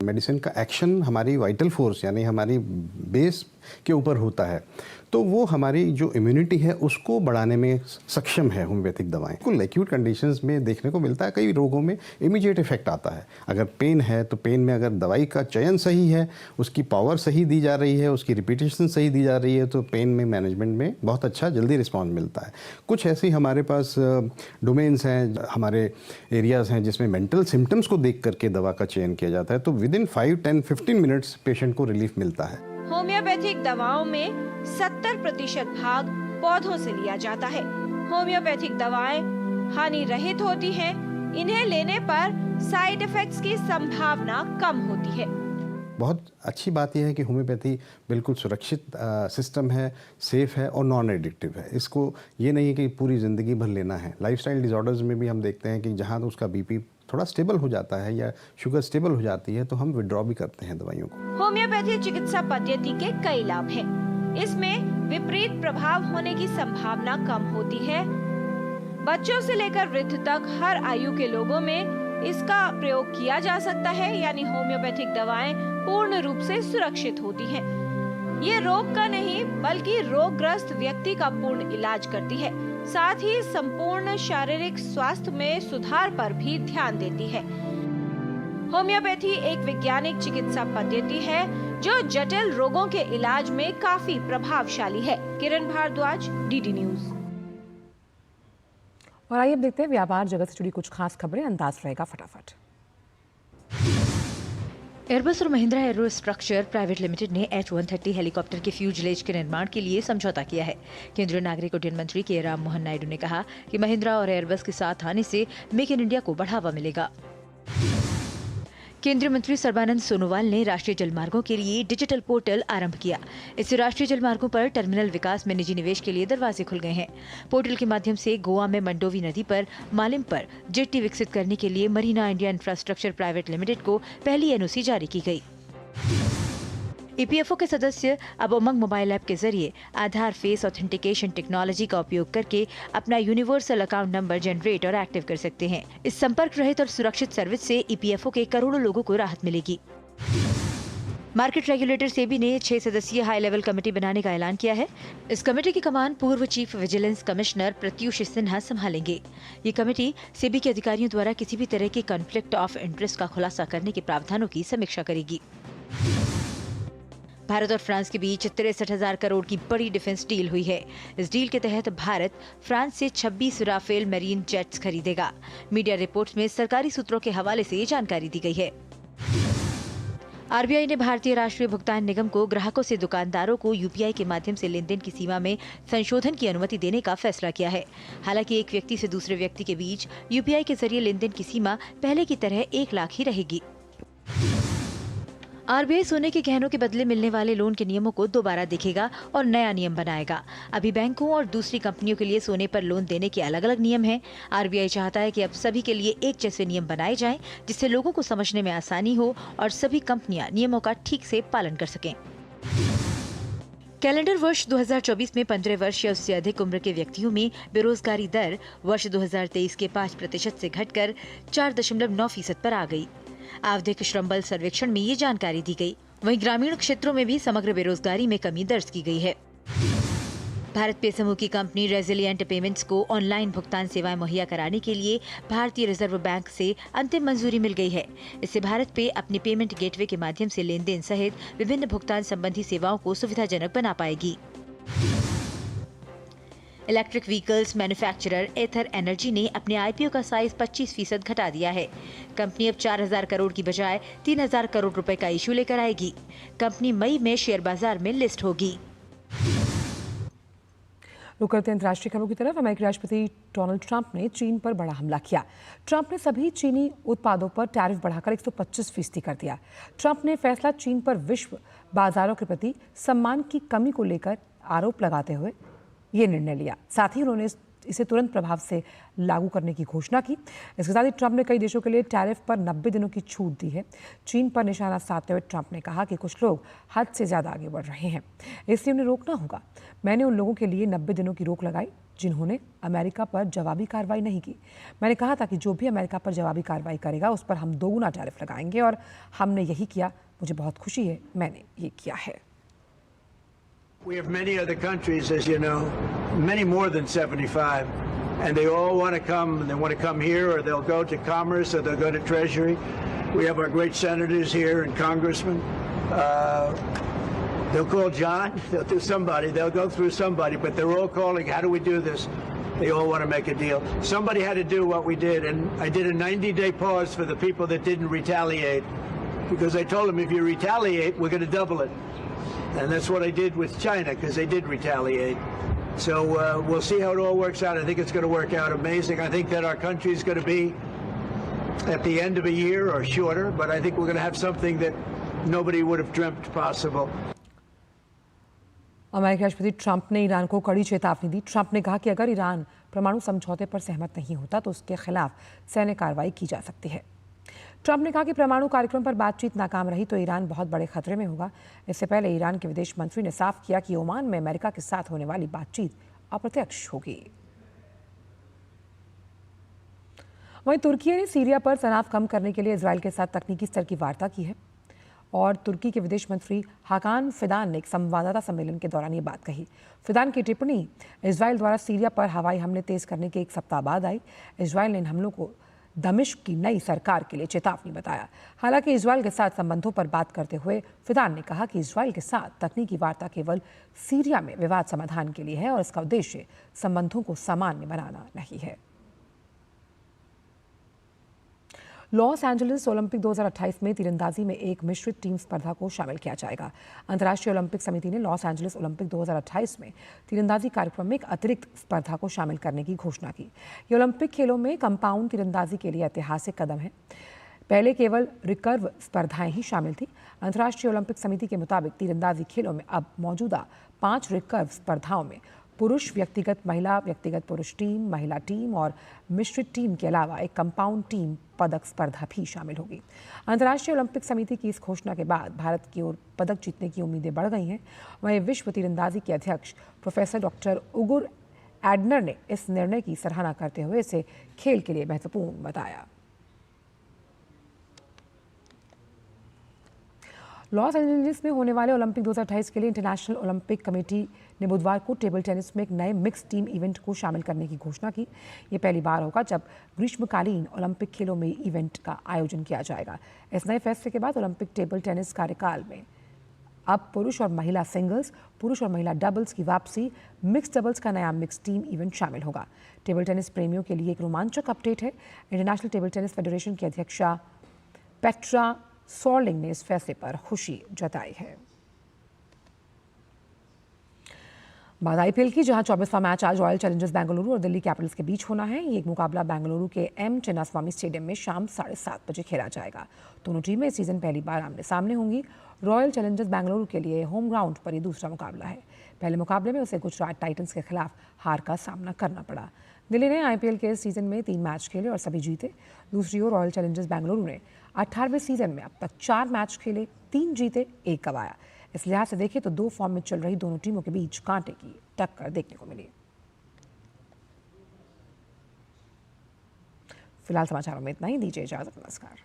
मेडिसिन का एक्शन हमारी वाइटल फोर्स यानी हमारी बेस के ऊपर होता है, तो वो हमारी जो इम्यूनिटी है उसको बढ़ाने में सक्षम है होम्योपैथिक दवाएं। कुल एक्यूट कंडीशंस में देखने को मिलता है, कई रोगों में इमीडिएट इफेक्ट आता है। अगर पेन है तो पेन में अगर दवाई का चयन सही है, उसकी पावर सही दी जा रही है, उसकी रिपीटेशन सही दी जा रही है, तो पेन में मैनेजमेंट में बहुत अच्छा जल्दी रिस्पॉन्स मिलता है। कुछ ऐसी हमारे पास डोमेन्स हैं, हमारे एरियाज़ हैं जिसमें मेंटल सिम्टम्स को देख करके दवा का चयन किया जाता है, तो विद इन 5, 10, 15 मिनट्स पेशेंट को रिलीफ मिलता है। होम्योपैथिक दवाओं में 70% भाग पौधों से लिया जाता है। होम्योपैथिक दवाएं हानि रहित होती हैं। इन्हें लेने पर साइड इफेक्ट्स की संभावना कम होती है। बहुत अच्छी बात यह है कि होम्योपैथी बिल्कुल सुरक्षित सिस्टम है, सेफ है और नॉन एडिक्टिव है। इसको ये नहीं है कि पूरी ज़िंदगी भर लेना है। लाइफस्टाइल डिसऑर्डर्स में भी हम देखते हैं कि जहाँ तो उसका बीपी थोड़ा स्टेबल हो जाता है या शुगर स्टेबल हो जाती है, तो हम विड्रॉ भी करते हैं दवाइयों को। होम्योपैथी चिकित्सा पद्धति के कई लाभ हैं। इसमें विपरीत प्रभाव होने की संभावना कम होती है। बच्चों से लेकर वृद्ध तक हर आयु के लोगों में इसका प्रयोग किया जा सकता है, यानी होम्योपैथिक दवाएं पूर्ण रूप से सुरक्षित होती हैं। ये रोग का नहीं बल्कि रोगग्रस्त व्यक्ति का पूर्ण इलाज करती है। साथ ही संपूर्ण शारीरिक स्वास्थ्य में सुधार पर भी ध्यान देती है। होम्योपैथी एक वैज्ञानिक चिकित्सा पद्धति है जो जटिल रोगों के इलाज में काफी प्रभावशाली है। किरण भारद्वाज, डीडी न्यूज। और आइए अब देखते हैं व्यापार जगत से जुड़ी कुछ खास खबरें। अंदाज रहेगा फटाफट। एयरबस और Mahindra arrow structure private limited ने H-130 हेलीकॉप्टर के फ्यूजलेज के निर्माण के लिए समझौता किया है। केंद्रीय नागरिक उड्डयन मंत्री के राम मोहन नायडू ने कहा कि महिंद्रा और एयरबस के साथ आने से मेक इन इंडिया को बढ़ावा मिलेगा। केंद्रीय मंत्री सर्बानंद सोनोवाल ने राष्ट्रीय जलमार्गों के लिए डिजिटल पोर्टल आरंभ किया। इससे राष्ट्रीय जलमार्गों पर टर्मिनल विकास में निजी निवेश के लिए दरवाजे खुल गए हैं। पोर्टल के माध्यम से गोवा में मंडोवी नदी पर मालिम पर जेट्टी विकसित करने के लिए Marina India infrastructure private limited को पहली एनओसी जारी की गई। ईपीएफओ के सदस्य अब उमंग मोबाइल ऐप के जरिए आधार फेस ऑथेंटिकेशन टेक्नोलॉजी का उपयोग करके अपना यूनिवर्सल अकाउंट नंबर जनरेट और एक्टिव कर सकते हैं। इस संपर्क रहित और सुरक्षित सर्विस से ईपीएफओ के करोड़ों लोगों को राहत मिलेगी। मार्केट रेगुलेटर सेबी ने 6 सदस्यीय हाई लेवल कमेटी बनाने का ऐलान किया है। इस कमेटी की कमान पूर्व chief vigilance commissioner Pratyush Sinha संभालेंगे। ये कमेटी सेबी के अधिकारियों द्वारा किसी भी तरह के कॉन्फ्लिक्ट ऑफ इंटरेस्ट का खुलासा करने के प्रावधानों की समीक्षा करेगी। भारत और फ्रांस के बीच 63,000 करोड़ की बड़ी डिफेंस डील हुई है। इस डील के तहत भारत फ्रांस से 26 राफेल मैरीन जेट्स खरीदेगा। मीडिया रिपोर्ट्स में सरकारी सूत्रों के हवाले से ये जानकारी दी गई है। आरबीआई ने भारतीय राष्ट्रीय भुगतान निगम को ग्राहकों से दुकानदारों को यूपीआई के माध्यम से लेन देन की सीमा में संशोधन की अनुमति देने का फैसला किया है। हालांकि एक व्यक्ति से दूसरे व्यक्ति के बीच यूपीआई के जरिए लेन देन की सीमा पहले की तरह 1 लाख ही रहेगी। आरबीआई सोने के गहनों के बदले मिलने वाले लोन के नियमों को दोबारा देखेगा और नया नियम बनाएगा। अभी बैंकों और दूसरी कंपनियों के लिए सोने पर लोन देने के अलग अलग नियम हैं। आरबीआई चाहता है कि अब सभी के लिए एक जैसे नियम बनाए जाएं, जिससे लोगों को समझने में आसानी हो और सभी कंपनियां नियमों का ठीक से पालन कर सकें। कैलेंडर वर्ष 2024 में 15 वर्ष या उससे अधिक उम्र के व्यक्तियों में बेरोजगारी दर वर्ष 2023 के 5% से घटकर 4.9% पर आ गई। आवधिक श्रम बल सर्वेक्षण में ये जानकारी दी गई। वहीं ग्रामीण क्षेत्रों में भी समग्र बेरोजगारी में कमी दर्ज की गई है। भारत पे समूह की कंपनी रेजिलिएंट पेमेंट्स को ऑनलाइन भुगतान सेवाएं मुहैया कराने के लिए भारतीय रिजर्व बैंक से अंतिम मंजूरी मिल गई है। इससे भारत पे अपने पेमेंट गेटवे के माध्यम से लेन देन सहित विभिन्न भुगतान संबंधी सेवाओं को सुविधाजनक बना पाएगी। इलेक्ट्रिक व्हीकल्स मैन्युफैक्चरर एथर एनर्जी ने अपने आईपीओ का साइज 25% घटा दिया है। कंपनी अब 4,000 करोड़ की बजाय 3,000 करोड़ रुपए का इशू लेकर आएगी। कंपनी मई में शेयर बाजार में लिस्ट होगी। रुक करते हैं अंतर्राष्ट्रीय खबरों की तरफ। अमेरिकी राष्ट्रपति डोनाल्ड ट्रंप ने चीन पर बड़ा हमला किया। ट्रंप ने सभी चीनी उत्पादों पर टैरिफ बढ़ाकर 125% कर दिया। ट्रंप ने फैसला चीन पर विश्व बाजारों के प्रति सम्मान की कमी को लेकर आरोप लगाते हुए ये निर्णय लिया। साथ ही उन्होंने इसे तुरंत प्रभाव से लागू करने की घोषणा की। इसके साथ ही ट्रंप ने कई देशों के लिए टैरिफ पर 90 दिनों की छूट दी है। चीन पर निशाना साधते हुए ट्रंप ने कहा कि कुछ लोग हद से ज़्यादा आगे बढ़ रहे हैं, इसलिए उन्हें रोकना होगा। मैंने उन लोगों के लिए 90 दिनों की रोक लगाई जिन्होंने अमेरिका पर जवाबी कार्रवाई नहीं की। मैंने कहा था कि जो भी अमेरिका पर जवाबी कार्रवाई करेगा उस पर हम दोगुना टैरिफ लगाएंगे और हमने यही किया। मुझे बहुत खुशी है मैंने ये किया है। We have many other countries, as you know, many more than 75, and they all want to come, and they want to come here, or they'll go to Commerce, or they'll go to Treasury. We have our great senators here and congressmen. They'll call John, they'll do somebody, they'll go through somebody, but they're all calling, how do we do this? They all want to make a deal. Somebody had to do what we did, and I did a 90-day pause for the people that didn't retaliate, because I told them, if you retaliate, we're going to double it. And that's what I did with China, because they did retaliate. So we'll see how it all works out. I think it's going to work out amazing. I think that our country is going to be at the end of a year or shorter, but I think we're going to have something that nobody would have dreamt possible. अमेरिकी राष्ट्रपति ट्रंप ने ईरान को कड़ी चेतावनी दी। ट्रंप ने कहा कि अगर ईरान परमाणु समझौते पर सहमत नहीं होता तो उसके खिलाफ सैन्य कार्रवाई की जा सकती है। ट्रंप ने कहा कि परमाणु कार्यक्रम पर बातचीत नाकाम रही तो ईरान बहुत बड़े खतरे में होगा। इससे पहले ईरान के विदेश मंत्री ने साफ किया कि ओमान में अमेरिका के साथ होने वाली बातचीत अप्रत्यक्ष होगी। वहीं तुर्की ने सीरिया पर तनाव कम करने के लिए इजरायल के साथ तकनीकी स्तर की वार्ता की है और तुर्की के विदेश मंत्री हाकान फिदान ने एक संवाददाता सम्मेलन के दौरान ये बात कही। फिदान की टिप्पणी इजरायल द्वारा सीरिया पर हवाई हमले तेज करने के एक सप्ताह बाद आई। इजरायल ने इन हमलों को दमिश्क की नई सरकार के लिए चेतावनी बताया। हालांकि इजरायल के साथ संबंधों पर बात करते हुए फिदान ने कहा कि इजरायल के साथ तकनीकी वार्ता केवल सीरिया में विवाद समाधान के लिए है और इसका उद्देश्य संबंधों को सामान्य बनाना नहीं है। लॉस एंजलिस ओलंपिक 2028 में तीरंदाजी में एक मिश्रित टीम स्पर्धा को शामिल किया जाएगा। अंतर्राष्ट्रीय ओलंपिक समिति ने लॉस एंजलिस ओलंपिक 2028 में तीरंदाजी कार्यक्रम में एक अतिरिक्त स्पर्धा को शामिल करने की घोषणा की। ये ओलंपिक खेलों में कंपाउंड तीरंदाजी के लिए ऐतिहासिक कदम है। पहले केवल रिकर्व स्पर्धाएं ही शामिल थी। अंतर्राष्ट्रीय ओलंपिक समिति के मुताबिक तीरंदाजी खेलों में अब मौजूदा 5 रिकर्व स्पर्धाओं में पुरुष व्यक्तिगत, महिला व्यक्तिगत पुरुष टीम, महिला टीम और मिश्रित टीम के अलावा एक कंपाउंड टीम पदक स्पर्धा भी शामिल होगी। अंतर्राष्ट्रीय ओलंपिक समिति की इस घोषणा के बाद भारत की ओर पदक जीतने की उम्मीदें बढ़ गई हैं। वहीं विश्व तीरंदाजी के अध्यक्ष प्रोफेसर डॉक्टर उगुर एडनर ने इस निर्णय की सराहना करते हुए इसे खेल के लिए महत्वपूर्ण बताया। लॉस एंजलिस में होने वाले ओलंपिक 2028 के लिए इंटरनेशनल ओलंपिक कमेटी ने बुधवार को टेबल टेनिस में एक नए मिक्स टीम इवेंट को शामिल करने की घोषणा की। ये पहली बार होगा जब ग्रीष्मकालीन ओलंपिक खेलों में इवेंट का आयोजन किया जाएगा। इस नए फैसले के बाद ओलंपिक टेबल टेनिस कार्यकाल में अब पुरुष और महिला सिंगल्स, पुरुष और महिला डबल्स की वापसी, मिक्स डबल्स का नया मिक्स टीम इवेंट शामिल होगा। टेबल टेनिस प्रेमियों के लिए एक रोमांचक अपडेट है। इंटरनेशनल टेबल टेनिस फेडरेशन की अध्यक्षा पेट्रा सॉर्लिंग ने इस फैसले पर खुशी जताई है। बाद आईपीएल की, जहां 24वां मैच आज रॉयल चैलेंजर्स बेंगलुरु और दिल्ली कैपिटल्स के बीच होना है। ये एक मुकाबला बेंगलुरु के एम चिन्नास्वामी स्टेडियम में शाम 7:30 बजे खेला जाएगा। दोनों टीमें इस सीजन पहली बार आमने सामने होंगी। रॉयल चैलेंजर्स बेंगलुरु के लिए होम ग्राउंड पर यह दूसरा मुकाबला है। पहले मुकाबले में उसे गुजरात टाइटंस के खिलाफ हार का सामना करना पड़ा। दिल्ली ने आईपीएल के इस सीजन में 3 मैच खेले और सभी जीते। दूसरी ओर रॉयल चैलेंजर्स बेंगलुरु ने 18वें सीजन में अब तक 4 मैच खेले, 3 जीते, 1 गंवाया। इस लिहाज से देखें तो 2 फॉर्म में चल रही दोनों टीमों के बीच कांटे की टक्कर देखने को मिली। फिलहाल समाचारों में इतना ही। दीजिए इजाजत, नमस्कार।